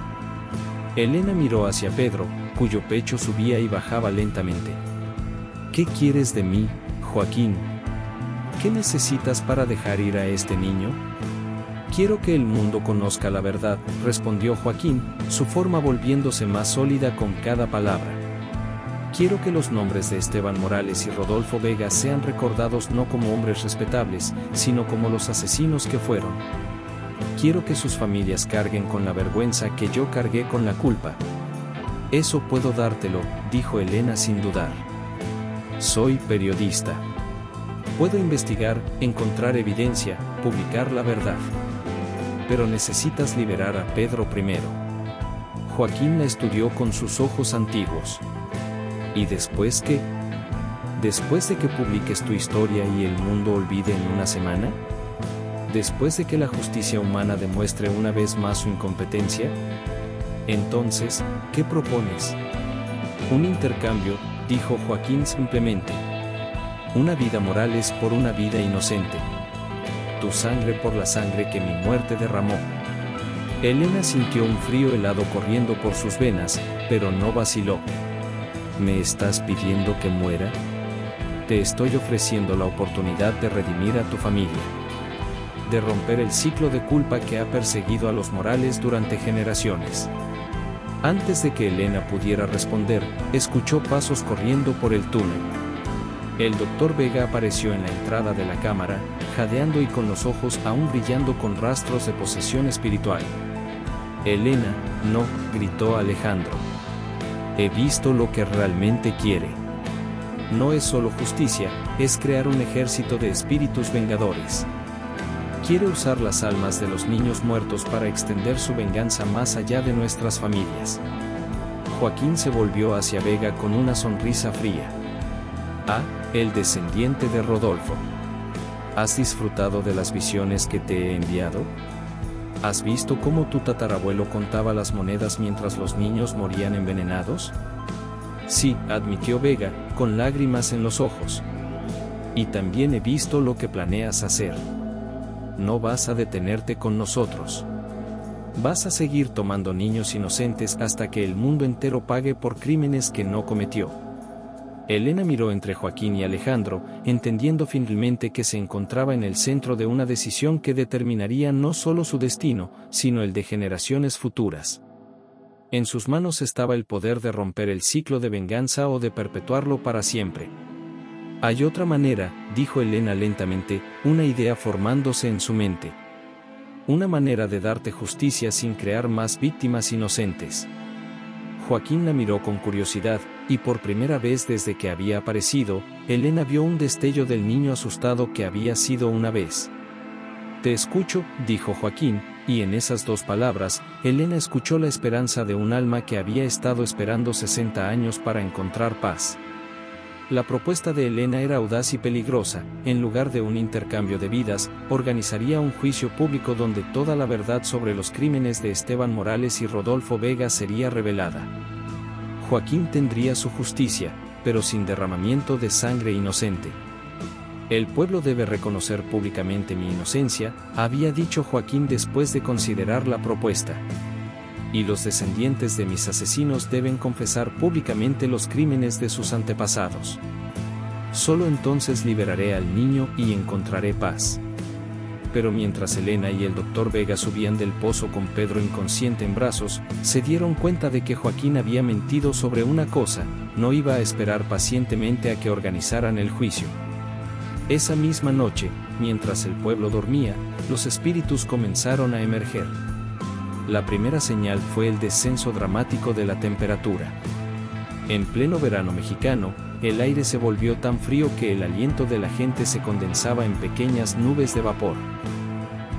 Elena miró hacia Pedro, cuyo pecho subía y bajaba lentamente. ¿Qué quieres de mí, Joaquín? ¿Qué necesitas para dejar ir a este niño? Quiero que el mundo conozca la verdad, respondió Joaquín, su forma volviéndose más sólida con cada palabra. Quiero que los nombres de Esteban Morales y Rodolfo Vega sean recordados no como hombres respetables, sino como los asesinos que fueron. Quiero que sus familias carguen con la vergüenza que yo cargué con la culpa. Eso puedo dártelo, dijo Elena sin dudar. Soy periodista. Puedo investigar, encontrar evidencia, publicar la verdad. Pero necesitas liberar a Pedro primero. Joaquín la estudió con sus ojos antiguos. ¿Y después qué? ¿Después de que publiques tu historia y el mundo olvide en una semana? ¿Después de que la justicia humana demuestre una vez más su incompetencia? Entonces, ¿qué propones? Un intercambio, dijo Joaquín simplemente. Una vida Morales por una vida inocente. Tu sangre por la sangre que mi muerte derramó. Elena sintió un frío helado corriendo por sus venas, pero no vaciló. ¿Me estás pidiendo que muera? Te estoy ofreciendo la oportunidad de redimir a tu familia. De romper el ciclo de culpa que ha perseguido a los Morales durante generaciones. Antes de que Elena pudiera responder, escuchó pasos corriendo por el túnel. El doctor Vega apareció en la entrada de la cámara, jadeando y con los ojos aún brillando con rastros de posesión espiritual. Elena, no, gritó Alejandro. He visto lo que realmente quiere. No es solo justicia, es crear un ejército de espíritus vengadores. Quiere usar las almas de los niños muertos para extender su venganza más allá de nuestras familias. Joaquín se volvió hacia Vega con una sonrisa fría. Ah, el descendiente de Rodolfo. ¿Has disfrutado de las visiones que te he enviado? ¿Has visto cómo tu tatarabuelo contaba las monedas mientras los niños morían envenenados? Sí, admitió Vega, con lágrimas en los ojos. Y también he visto lo que planeas hacer. No vas a detenerte con nosotros. Vas a seguir tomando niños inocentes hasta que el mundo entero pague por crímenes que no cometió. Elena miró entre Joaquín y Alejandro, entendiendo finalmente que se encontraba en el centro de una decisión que determinaría no solo su destino, sino el de generaciones futuras. En sus manos estaba el poder de romper el ciclo de venganza o de perpetuarlo para siempre. Hay otra manera, dijo Elena lentamente, una idea formándose en su mente. Una manera de darte justicia sin crear más víctimas inocentes. Joaquín la miró con curiosidad, y por primera vez desde que había aparecido, Elena vio un destello del niño asustado que había sido una vez. Te escucho, dijo Joaquín, y en esas dos palabras, Elena escuchó la esperanza de un alma que había estado esperando 60 años para encontrar paz. La propuesta de Elena era audaz y peligrosa. En lugar de un intercambio de vidas, organizaría un juicio público donde toda la verdad sobre los crímenes de Esteban Morales y Rodolfo Vega sería revelada. Joaquín tendría su justicia, pero sin derramamiento de sangre inocente. El pueblo debe reconocer públicamente mi inocencia, había dicho Joaquín después de considerar la propuesta. Y los descendientes de mis asesinos deben confesar públicamente los crímenes de sus antepasados. Solo entonces liberaré al niño y encontraré paz. Pero mientras Elena y el doctor Vega subían del pozo con Pedro inconsciente en brazos, se dieron cuenta de que Joaquín había mentido sobre una cosa, no iba a esperar pacientemente a que organizaran el juicio. Esa misma noche, mientras el pueblo dormía, los espíritus comenzaron a emerger. La primera señal fue el descenso dramático de la temperatura. En pleno verano mexicano, el aire se volvió tan frío que el aliento de la gente se condensaba en pequeñas nubes de vapor.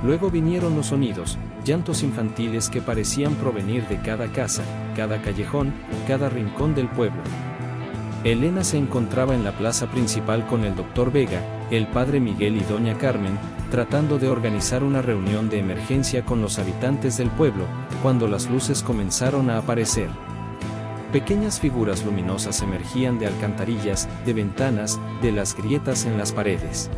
Luego vinieron los sonidos, llantos infantiles que parecían provenir de cada casa, cada callejón, cada rincón del pueblo. Elena se encontraba en la plaza principal con el doctor Vega, el padre Miguel y doña Carmen, tratando de organizar una reunión de emergencia con los habitantes del pueblo, cuando las luces comenzaron a aparecer. Pequeñas figuras luminosas emergían de alcantarillas, de ventanas, de las grietas en las paredes.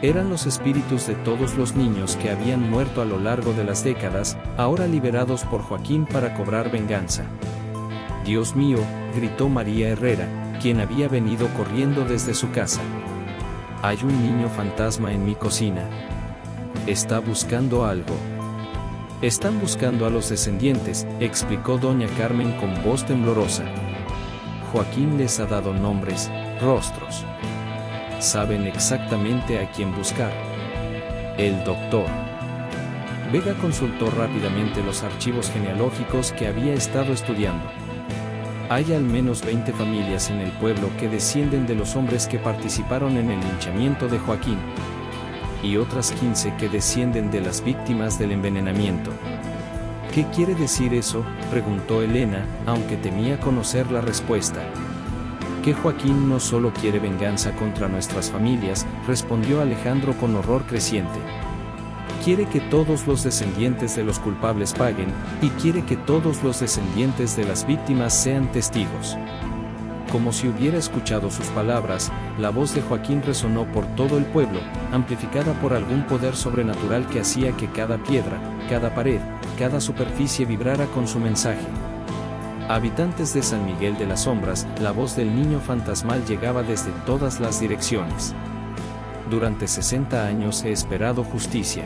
Eran los espíritus de todos los niños que habían muerto a lo largo de las décadas, ahora liberados por Joaquín para cobrar venganza. «Dios mío», gritó María Herrera, quien había venido corriendo desde su casa. «Hay un niño fantasma en mi cocina. Está buscando algo». «Están buscando a los descendientes», explicó doña Carmen con voz temblorosa. «Joaquín les ha dado nombres, rostros. Saben exactamente a quién buscar». El doctor Vega consultó rápidamente los archivos genealógicos que había estado estudiando. Hay al menos 20 familias en el pueblo que descienden de los hombres que participaron en el linchamiento de Joaquín, y otras 15 que descienden de las víctimas del envenenamiento. «¿Qué quiere decir eso?», preguntó Elena, aunque temía conocer la respuesta. «Que Joaquín no solo quiere venganza contra nuestras familias», respondió Alejandro con horror creciente. «Quiere que todos los descendientes de los culpables paguen, y quiere que todos los descendientes de las víctimas sean testigos». Como si hubiera escuchado sus palabras, la voz de Joaquín resonó por todo el pueblo, amplificada por algún poder sobrenatural que hacía que cada piedra, cada pared, cada superficie vibrara con su mensaje. Habitantes de San Miguel de las Sombras, la voz del niño fantasmal llegaba desde todas las direcciones. Durante 60 años he esperado justicia.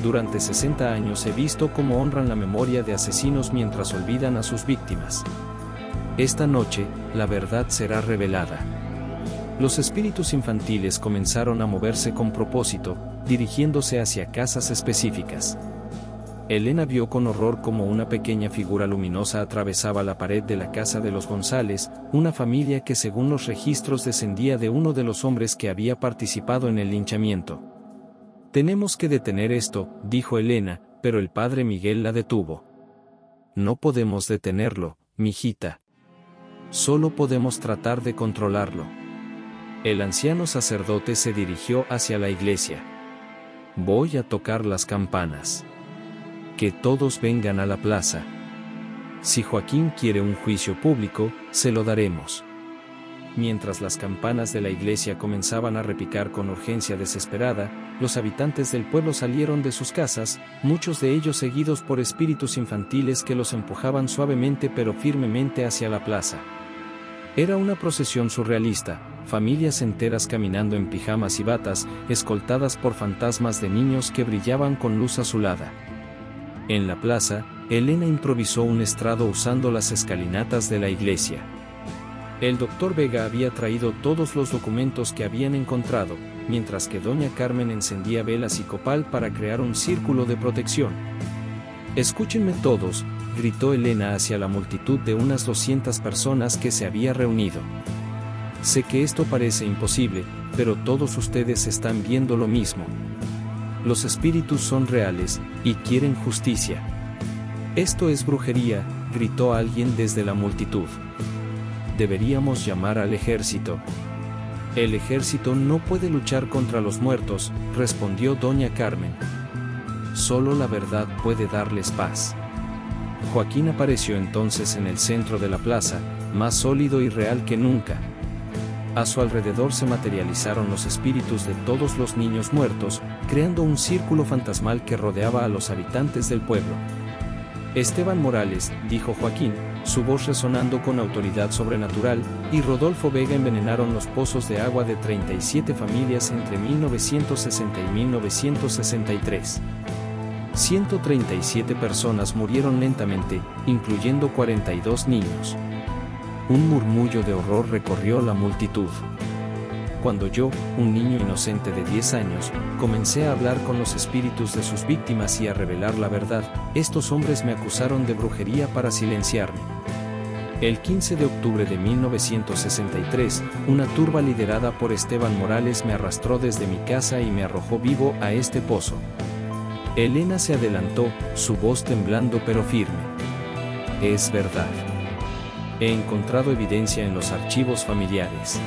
Durante 60 años he visto cómo honran la memoria de asesinos mientras olvidan a sus víctimas. Esta noche, la verdad será revelada. Los espíritus infantiles comenzaron a moverse con propósito, dirigiéndose hacia casas específicas. Elena vio con horror cómo una pequeña figura luminosa atravesaba la pared de la casa de los González, una familia que según los registros descendía de uno de los hombres que había participado en el linchamiento. «Tenemos que detener esto», dijo Elena, pero el padre Miguel la detuvo. «No podemos detenerlo, mijita. Solo podemos tratar de controlarlo». El anciano sacerdote se dirigió hacia la iglesia. «Voy a tocar las campanas. Que todos vengan a la plaza. Si Joaquín quiere un juicio público, se lo daremos». Mientras las campanas de la iglesia comenzaban a repicar con urgencia desesperada, los habitantes del pueblo salieron de sus casas, muchos de ellos seguidos por espíritus infantiles que los empujaban suavemente pero firmemente hacia la plaza. Era una procesión surrealista, familias enteras caminando en pijamas y batas, escoltadas por fantasmas de niños que brillaban con luz azulada. En la plaza, Elena improvisó un estrado usando las escalinatas de la iglesia. El doctor Vega había traído todos los documentos que habían encontrado, mientras que doña Carmen encendía velas y copal para crear un círculo de protección. «Escúchenme todos», gritó Elena hacia la multitud de unas 200 personas que se había reunido. «Sé que esto parece imposible, pero todos ustedes están viendo lo mismo. Los espíritus son reales, y quieren justicia». «Esto es brujería», gritó alguien desde la multitud. «Deberíamos llamar al ejército». «El ejército no puede luchar contra los muertos», respondió doña Carmen. «Solo la verdad puede darles paz». Joaquín apareció entonces en el centro de la plaza, más sólido y real que nunca. A su alrededor se materializaron los espíritus de todos los niños muertos, creando un círculo fantasmal que rodeaba a los habitantes del pueblo. «Esteban Morales», dijo Joaquín, su voz resonando con autoridad sobrenatural, y Rodolfo Vega envenenaron los pozos de agua de 37 familias entre 1960 y 1963. 137 personas murieron lentamente, incluyendo 42 niños. Un murmullo de horror recorrió la multitud. Cuando yo, un niño inocente de 10 años, comencé a hablar con los espíritus de sus víctimas y a revelar la verdad, estos hombres me acusaron de brujería para silenciarme. El 15 de octubre de 1963, una turba liderada por Esteban Morales me arrastró desde mi casa y me arrojó vivo a este pozo. Elena se adelantó, su voz temblando pero firme. Es verdad. He encontrado evidencia en los archivos familiares.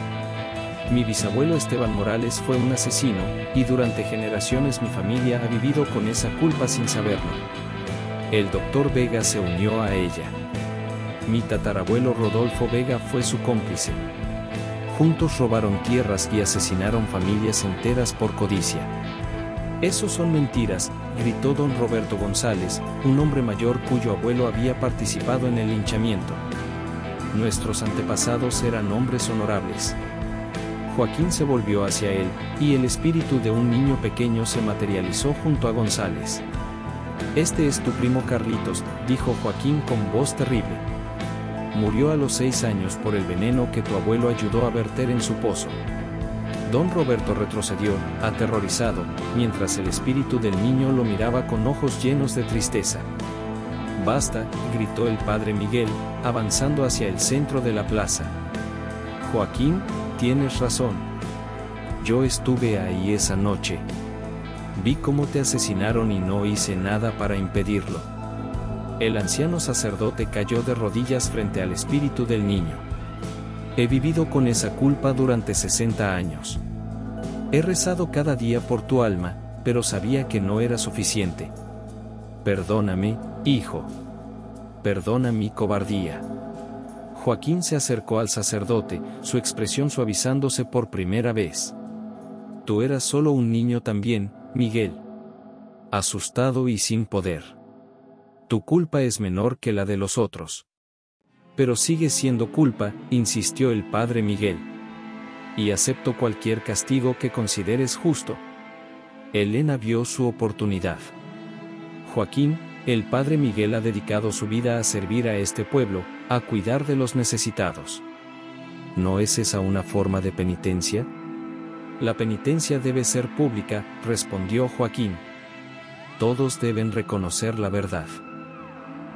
Mi bisabuelo Esteban Morales fue un asesino, y durante generaciones mi familia ha vivido con esa culpa sin saberlo. El doctor Vega se unió a ella. Mi tatarabuelo Rodolfo Vega fue su cómplice. Juntos robaron tierras y asesinaron familias enteras por codicia. Esos son mentiras, gritó don Roberto González, un hombre mayor cuyo abuelo había participado en el linchamiento. Nuestros antepasados eran hombres honorables. Joaquín se volvió hacia él, y el espíritu de un niño pequeño se materializó junto a González. Este es tu primo Carlitos, dijo Joaquín con voz terrible. Murió a los 6 años por el veneno que tu abuelo ayudó a verter en su pozo. Don Roberto retrocedió, aterrorizado, mientras el espíritu del niño lo miraba con ojos llenos de tristeza. Basta, gritó el padre Miguel, avanzando hacia el centro de la plaza. Joaquín, tienes razón. Yo estuve ahí esa noche. Vi cómo te asesinaron y no hice nada para impedirlo. El anciano sacerdote cayó de rodillas frente al espíritu del niño. He vivido con esa culpa durante 60 años. He rezado cada día por tu alma, pero sabía que no era suficiente. Perdóname, hijo. Perdona mi cobardía. Joaquín se acercó al sacerdote, su expresión suavizándose por primera vez. Tú eras solo un niño también, Miguel. Asustado y sin poder. Tu culpa es menor que la de los otros. Pero sigue siendo culpa, insistió el padre Miguel. Y acepto cualquier castigo que consideres justo. Elena vio su oportunidad. Joaquín, el padre Miguel ha dedicado su vida a servir a este pueblo, a cuidar de los necesitados. ¿No es esa una forma de penitencia? La penitencia debe ser pública, respondió Joaquín. Todos deben reconocer la verdad.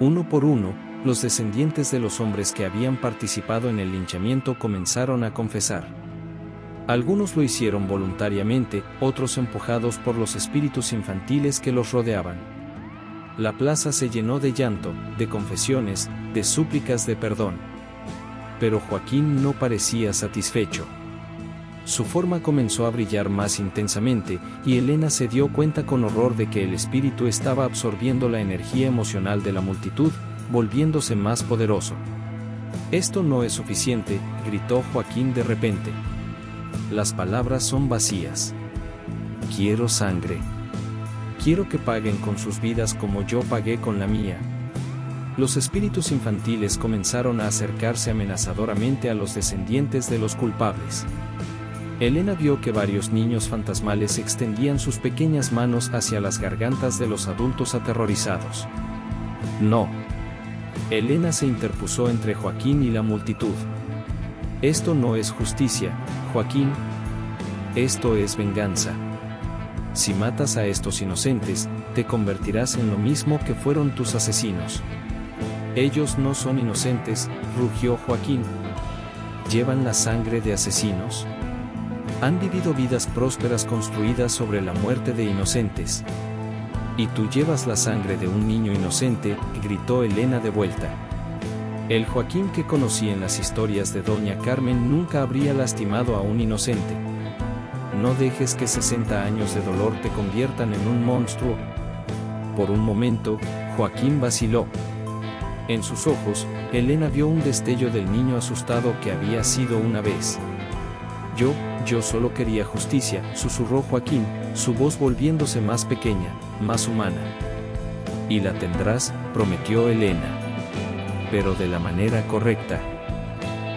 Uno por uno, los descendientes de los hombres que habían participado en el linchamiento comenzaron a confesar. Algunos lo hicieron voluntariamente, otros empujados por los espíritus infantiles que los rodeaban. La plaza se llenó de llanto, de confesiones, de súplicas de perdón. Pero Joaquín no parecía satisfecho. Su forma comenzó a brillar más intensamente, y Elena se dio cuenta con horror de que el espíritu estaba absorbiendo la energía emocional de la multitud, volviéndose más poderoso. Esto no es suficiente, gritó Joaquín de repente. Las palabras son vacías. Quiero sangre. Quiero que paguen con sus vidas como yo pagué con la mía. Los espíritus infantiles comenzaron a acercarse amenazadoramente a los descendientes de los culpables. Elena vio que varios niños fantasmales extendían sus pequeñas manos hacia las gargantas de los adultos aterrorizados. No. Elena se interpuso entre Joaquín y la multitud. Esto no es justicia, Joaquín. Esto es venganza. Si matas a estos inocentes, te convertirás en lo mismo que fueron tus asesinos. Ellos no son inocentes, rugió Joaquín. ¿Llevan la sangre de asesinos? Han vivido vidas prósperas construidas sobre la muerte de inocentes. Y tú llevas la sangre de un niño inocente, gritó Elena de vuelta. El Joaquín que conocí en las historias de Doña Carmen nunca habría lastimado a un inocente. No dejes que 60 años de dolor te conviertan en un monstruo. Por un momento, Joaquín vaciló. En sus ojos, Elena vio un destello del niño asustado que había sido una vez. Yo solo quería justicia, susurró Joaquín, su voz volviéndose más pequeña, más humana. Y la tendrás, prometió Elena. Pero de la manera correcta.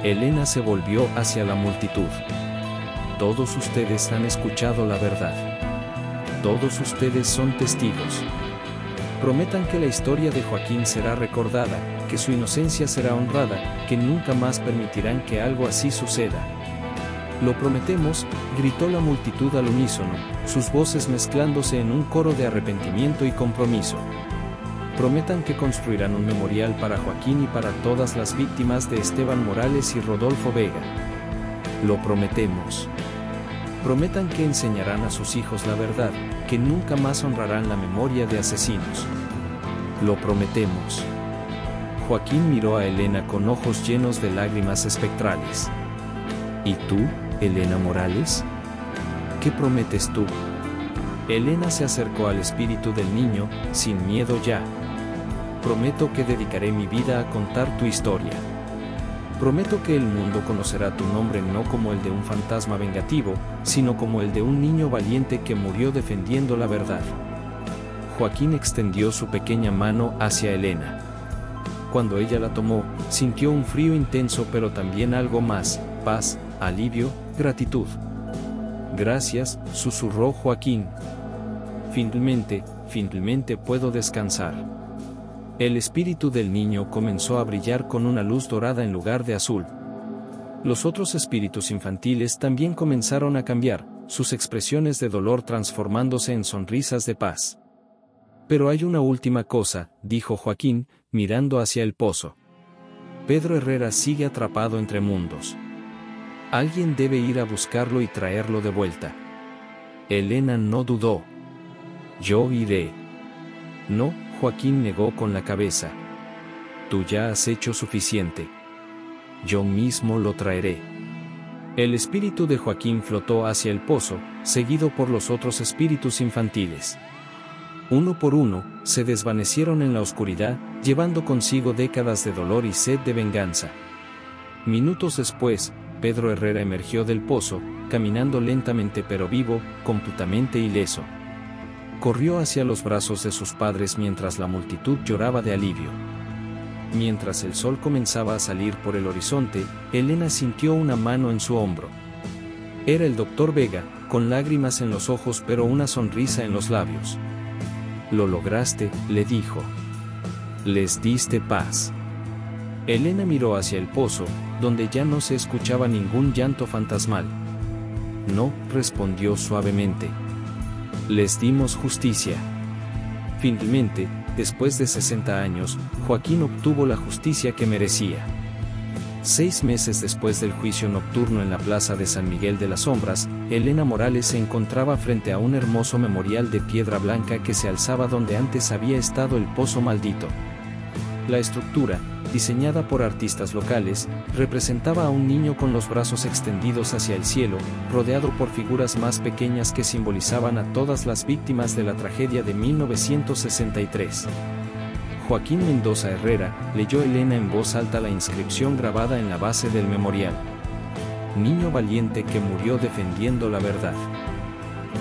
Elena se volvió hacia la multitud. Todos ustedes han escuchado la verdad. Todos ustedes son testigos. Prometan que la historia de Joaquín será recordada, que su inocencia será honrada, que nunca más permitirán que algo así suceda. Lo prometemos, gritó la multitud al unísono, sus voces mezclándose en un coro de arrepentimiento y compromiso. Prometan que construirán un memorial para Joaquín y para todas las víctimas de Esteban Morales y Rodolfo Vega. Lo prometemos. Prometan que enseñarán a sus hijos la verdad, que nunca más honrarán la memoria de asesinos. Lo prometemos. Joaquín miró a Elena con ojos llenos de lágrimas espectrales. ¿Y tú, Elena Morales? ¿Qué prometes tú? Elena se acercó al espíritu del niño, sin miedo ya. Prometo que dedicaré mi vida a contar tu historia. Prometo que el mundo conocerá tu nombre no como el de un fantasma vengativo, sino como el de un niño valiente que murió defendiendo la verdad. Joaquín extendió su pequeña mano hacia Elena. Cuando ella la tomó, sintió un frío intenso pero también algo más, paz, alivio, gratitud. Gracias, susurró Joaquín. Finalmente puedo descansar. El espíritu del niño comenzó a brillar con una luz dorada en lugar de azul. Los otros espíritus infantiles también comenzaron a cambiar, sus expresiones de dolor transformándose en sonrisas de paz. Pero hay una última cosa, dijo Joaquín, mirando hacia el pozo. Pedro Herrera sigue atrapado entre mundos. Alguien debe ir a buscarlo y traerlo de vuelta. Elena no dudó. Yo iré. No, Joaquín negó con la cabeza. Tú ya has hecho suficiente. Yo mismo lo traeré. El espíritu de Joaquín flotó hacia el pozo, seguido por los otros espíritus infantiles. Uno por uno, se desvanecieron en la oscuridad, llevando consigo décadas de dolor y sed de venganza. Minutos después, Pedro Herrera emergió del pozo, caminando lentamente pero vivo, completamente ileso. Corrió hacia los brazos de sus padres mientras la multitud lloraba de alivio. Mientras el sol comenzaba a salir por el horizonte, Elena sintió una mano en su hombro. Era el doctor Vega, con lágrimas en los ojos pero una sonrisa en los labios. Lo lograste, le dijo. Les diste paz. Elena miró hacia el pozo, donde ya no se escuchaba ningún llanto fantasmal. No, respondió suavemente. Les dimos justicia. Finalmente, después de 60 años, Joaquín obtuvo la justicia que merecía. 6 meses después del juicio nocturno en la plaza de San Miguel de las Sombras, Elena Morales se encontraba frente a un hermoso memorial de piedra blanca que se alzaba donde antes había estado el pozo maldito. La estructura, diseñada por artistas locales, representaba a un niño con los brazos extendidos hacia el cielo, rodeado por figuras más pequeñas que simbolizaban a todas las víctimas de la tragedia de 1963. Joaquín Mendoza Herrera, leyó Elena en voz alta la inscripción grabada en la base del memorial. Niño valiente que murió defendiendo la verdad.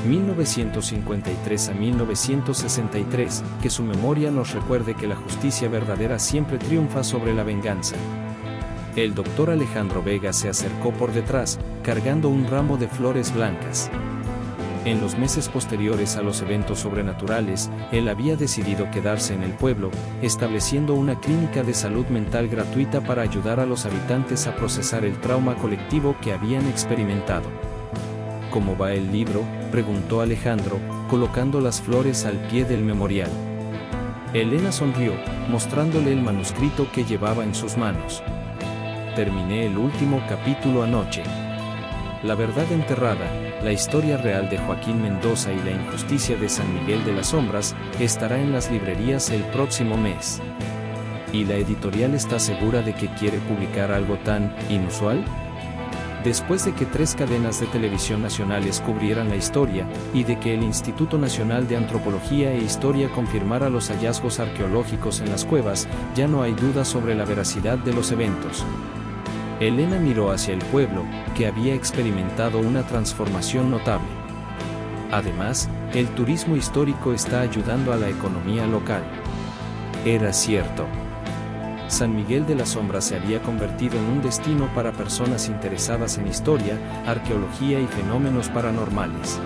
1953 a 1963, que su memoria nos recuerde que la justicia verdadera siempre triunfa sobre la venganza. El doctor Alejandro Vega se acercó por detrás, cargando un ramo de flores blancas. En los meses posteriores a los eventos sobrenaturales, él había decidido quedarse en el pueblo, estableciendo una clínica de salud mental gratuita para ayudar a los habitantes a procesar el trauma colectivo que habían experimentado. ¿Cómo va el libro?, preguntó Alejandro, colocando las flores al pie del memorial. Elena sonrió, mostrándole el manuscrito que llevaba en sus manos. Terminé el último capítulo anoche. La verdad enterrada, la historia real de Joaquín Mendoza y la injusticia de San Miguel de las Sombras, estará en las librerías el próximo mes. ¿Y la editorial está segura de que quiere publicar algo tan inusual? Después de que 3 cadenas de televisión nacionales cubrieran la historia, y de que el Instituto Nacional de Antropología e Historia confirmara los hallazgos arqueológicos en las cuevas, ya no hay duda sobre la veracidad de los eventos. Elena miró hacia el pueblo, que había experimentado una transformación notable. Además, el turismo histórico está ayudando a la economía local. Era cierto. San Miguel de las Sombras se había convertido en un destino para personas interesadas en historia, arqueología y fenómenos paranormales.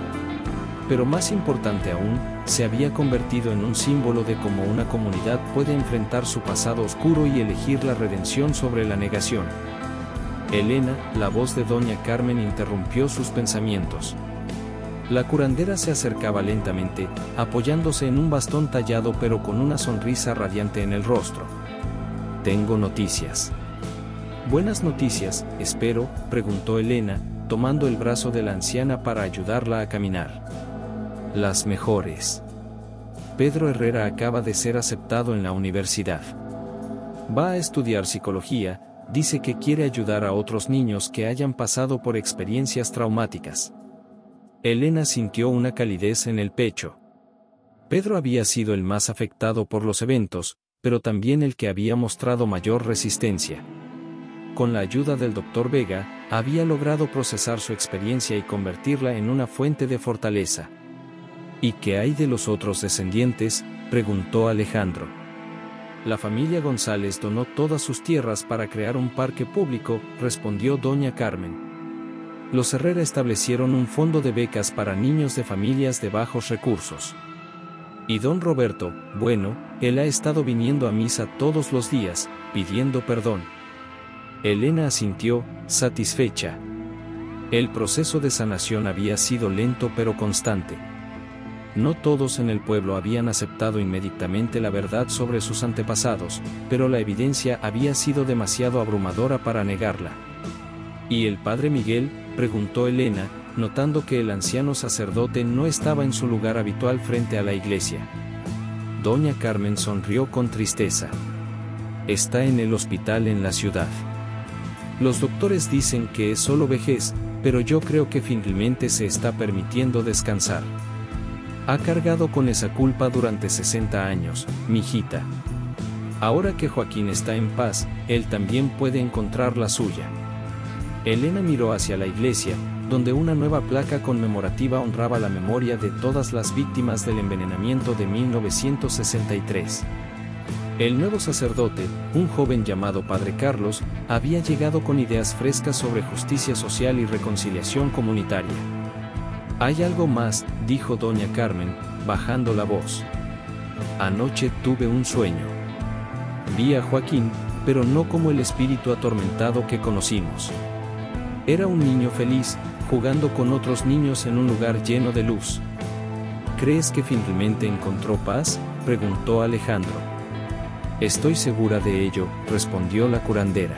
Pero más importante aún, se había convertido en un símbolo de cómo una comunidad puede enfrentar su pasado oscuro y elegir la redención sobre la negación. Elena, la voz de doña Carmen interrumpió sus pensamientos. La curandera se acercaba lentamente, apoyándose en un bastón tallado pero con una sonrisa radiante en el rostro. Tengo noticias. ¿Buenas noticias, espero?, preguntó Elena, tomando el brazo de la anciana para ayudarla a caminar. las mejores. Pedro Herrera acaba de ser aceptado en la universidad. Va a estudiar psicología, dice que quiere ayudar a otros niños que hayan pasado por experiencias traumáticas. Elena sintió una calidez en el pecho. Pedro había sido el más afectado por los eventos, pero también el que había mostrado mayor resistencia. Con la ayuda del Dr. Vega, había logrado procesar su experiencia y convertirla en una fuente de fortaleza. ¿Y qué hay de los otros descendientes?, preguntó Alejandro. La familia González donó todas sus tierras para crear un parque público, respondió doña Carmen. Los Herrera establecieron un fondo de becas para niños de familias de bajos recursos. Y don Roberto, bueno, él ha estado viniendo a misa todos los días, pidiendo perdón. Elena asintió, satisfecha. El proceso de sanación había sido lento pero constante. No todos en el pueblo habían aceptado inmediatamente la verdad sobre sus antepasados, pero la evidencia había sido demasiado abrumadora para negarla. ¿Y el padre Miguel?, preguntó Elena, notando que el anciano sacerdote no estaba en su lugar habitual frente a la iglesia. Doña Carmen sonrió con tristeza. Está en el hospital en la ciudad. Los doctores dicen que es solo vejez, pero yo creo que finalmente se está permitiendo descansar. Ha cargado con esa culpa durante 60 años, mijita. Ahora que Joaquín está en paz, él también puede encontrar la suya. Elena miró hacia la iglesia, donde una nueva placa conmemorativa honraba la memoria de todas las víctimas del envenenamiento de 1963. El nuevo sacerdote, un joven llamado Padre Carlos, había llegado con ideas frescas sobre justicia social y reconciliación comunitaria. Hay algo más, dijo doña Carmen, bajando la voz. Anoche tuve un sueño. Vi a Joaquín, pero no como el espíritu atormentado que conocimos. Era un niño feliz, jugando con otros niños en un lugar lleno de luz. ¿Crees que finalmente encontró paz?, preguntó Alejandro. Estoy segura de ello, respondió la curandera.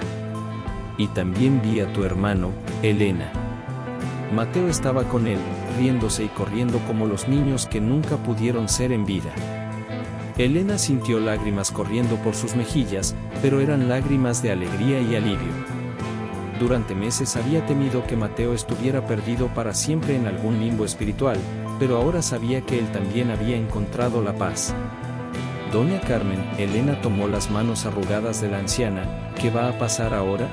Y también vi a tu hermano, Elena. Mateo estaba con él, riéndose y corriendo como los niños que nunca pudieron ser en vida. Elena sintió lágrimas corriendo por sus mejillas, pero eran lágrimas de alegría y alivio. Durante meses había temido que Mateo estuviera perdido para siempre en algún limbo espiritual, pero ahora sabía que él también había encontrado la paz. Doña Carmen, Elena tomó las manos arrugadas de la anciana. ¿Qué va a pasar ahora?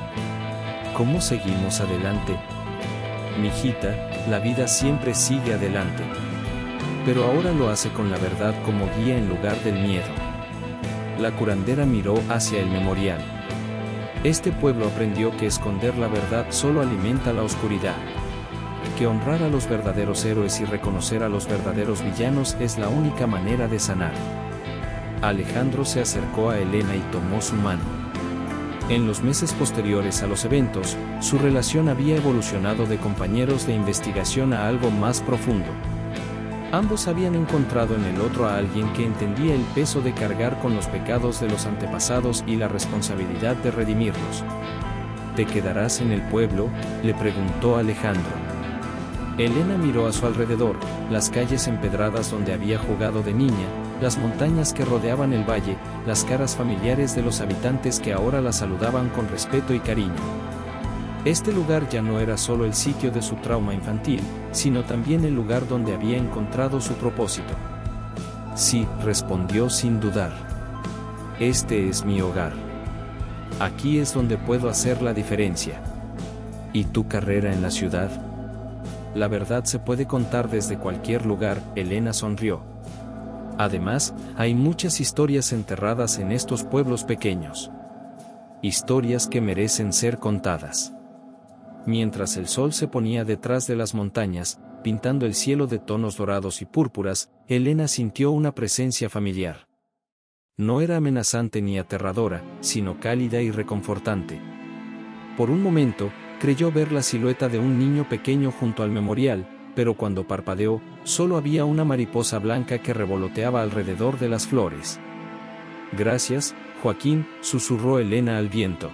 ¿Cómo seguimos adelante? Mijita, la vida siempre sigue adelante. Pero ahora lo hace con la verdad como guía en lugar del miedo. La curandera miró hacia el memorial. Este pueblo aprendió que esconder la verdad solo alimenta la oscuridad. Que honrar a los verdaderos héroes y reconocer a los verdaderos villanos es la única manera de sanar. Alejandro se acercó a Elena y tomó su mano. En los meses posteriores a los eventos, su relación había evolucionado de compañeros de investigación a algo más profundo. Ambos habían encontrado en el otro a alguien que entendía el peso de cargar con los pecados de los antepasados y la responsabilidad de redimirlos. ¿Te quedarás en el pueblo?, le preguntó Alejandro. Elena miró a su alrededor, las calles empedradas donde había jugado de niña, las montañas que rodeaban el valle, las caras familiares de los habitantes que ahora la saludaban con respeto y cariño. Este lugar ya no era solo el sitio de su trauma infantil, sino también el lugar donde había encontrado su propósito. Sí, respondió sin dudar. Este es mi hogar. Aquí es donde puedo hacer la diferencia. ¿Y tu carrera en la ciudad? La verdad se puede contar desde cualquier lugar, Elena sonrió. Además, hay muchas historias enterradas en estos pueblos pequeños. Historias que merecen ser contadas. Mientras el sol se ponía detrás de las montañas, pintando el cielo de tonos dorados y púrpuras, Elena sintió una presencia familiar. No era amenazante ni aterradora, sino cálida y reconfortante. Por un momento, creyó ver la silueta de un niño pequeño junto al memorial, pero cuando parpadeó, solo había una mariposa blanca que revoloteaba alrededor de las flores. Gracias, Joaquín, susurró Elena al viento.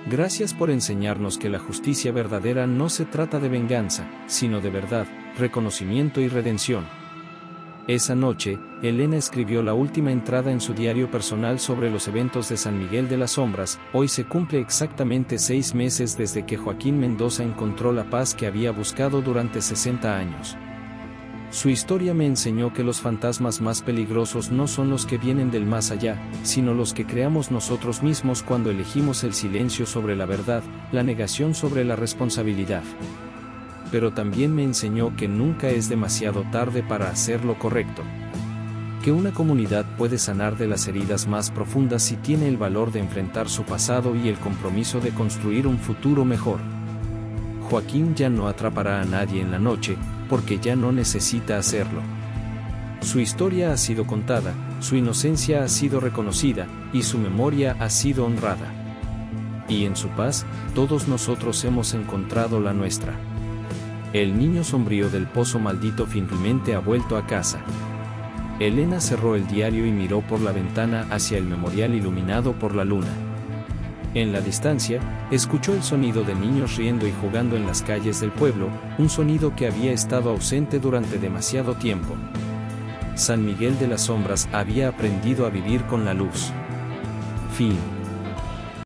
Gracias por enseñarnos que la justicia verdadera no se trata de venganza, sino de verdad, reconocimiento y redención. Esa noche, Elena escribió la última entrada en su diario personal sobre los eventos de San Miguel de las Sombras. Hoy se cumple exactamente 6 meses desde que Joaquín Mendoza encontró la paz que había buscado durante 60 años. Su historia me enseñó que los fantasmas más peligrosos no son los que vienen del más allá, sino los que creamos nosotros mismos cuando elegimos el silencio sobre la verdad, la negación sobre la responsabilidad. Pero también me enseñó que nunca es demasiado tarde para hacer lo correcto. Que una comunidad puede sanar de las heridas más profundas si tiene el valor de enfrentar su pasado y el compromiso de construir un futuro mejor. Joaquín ya no atrapará a nadie en la noche, porque ya no necesita hacerlo. Su historia ha sido contada, su inocencia ha sido reconocida, y su memoria ha sido honrada. Y en su paz, todos nosotros hemos encontrado la nuestra. El niño sombrío del pozo maldito finalmente ha vuelto a casa. Elena cerró el diario y miró por la ventana hacia el memorial iluminado por la luna. En la distancia, escuchó el sonido de niños riendo y jugando en las calles del pueblo, un sonido que había estado ausente durante demasiado tiempo. San Miguel de las Sombras había aprendido a vivir con la luz. Fin.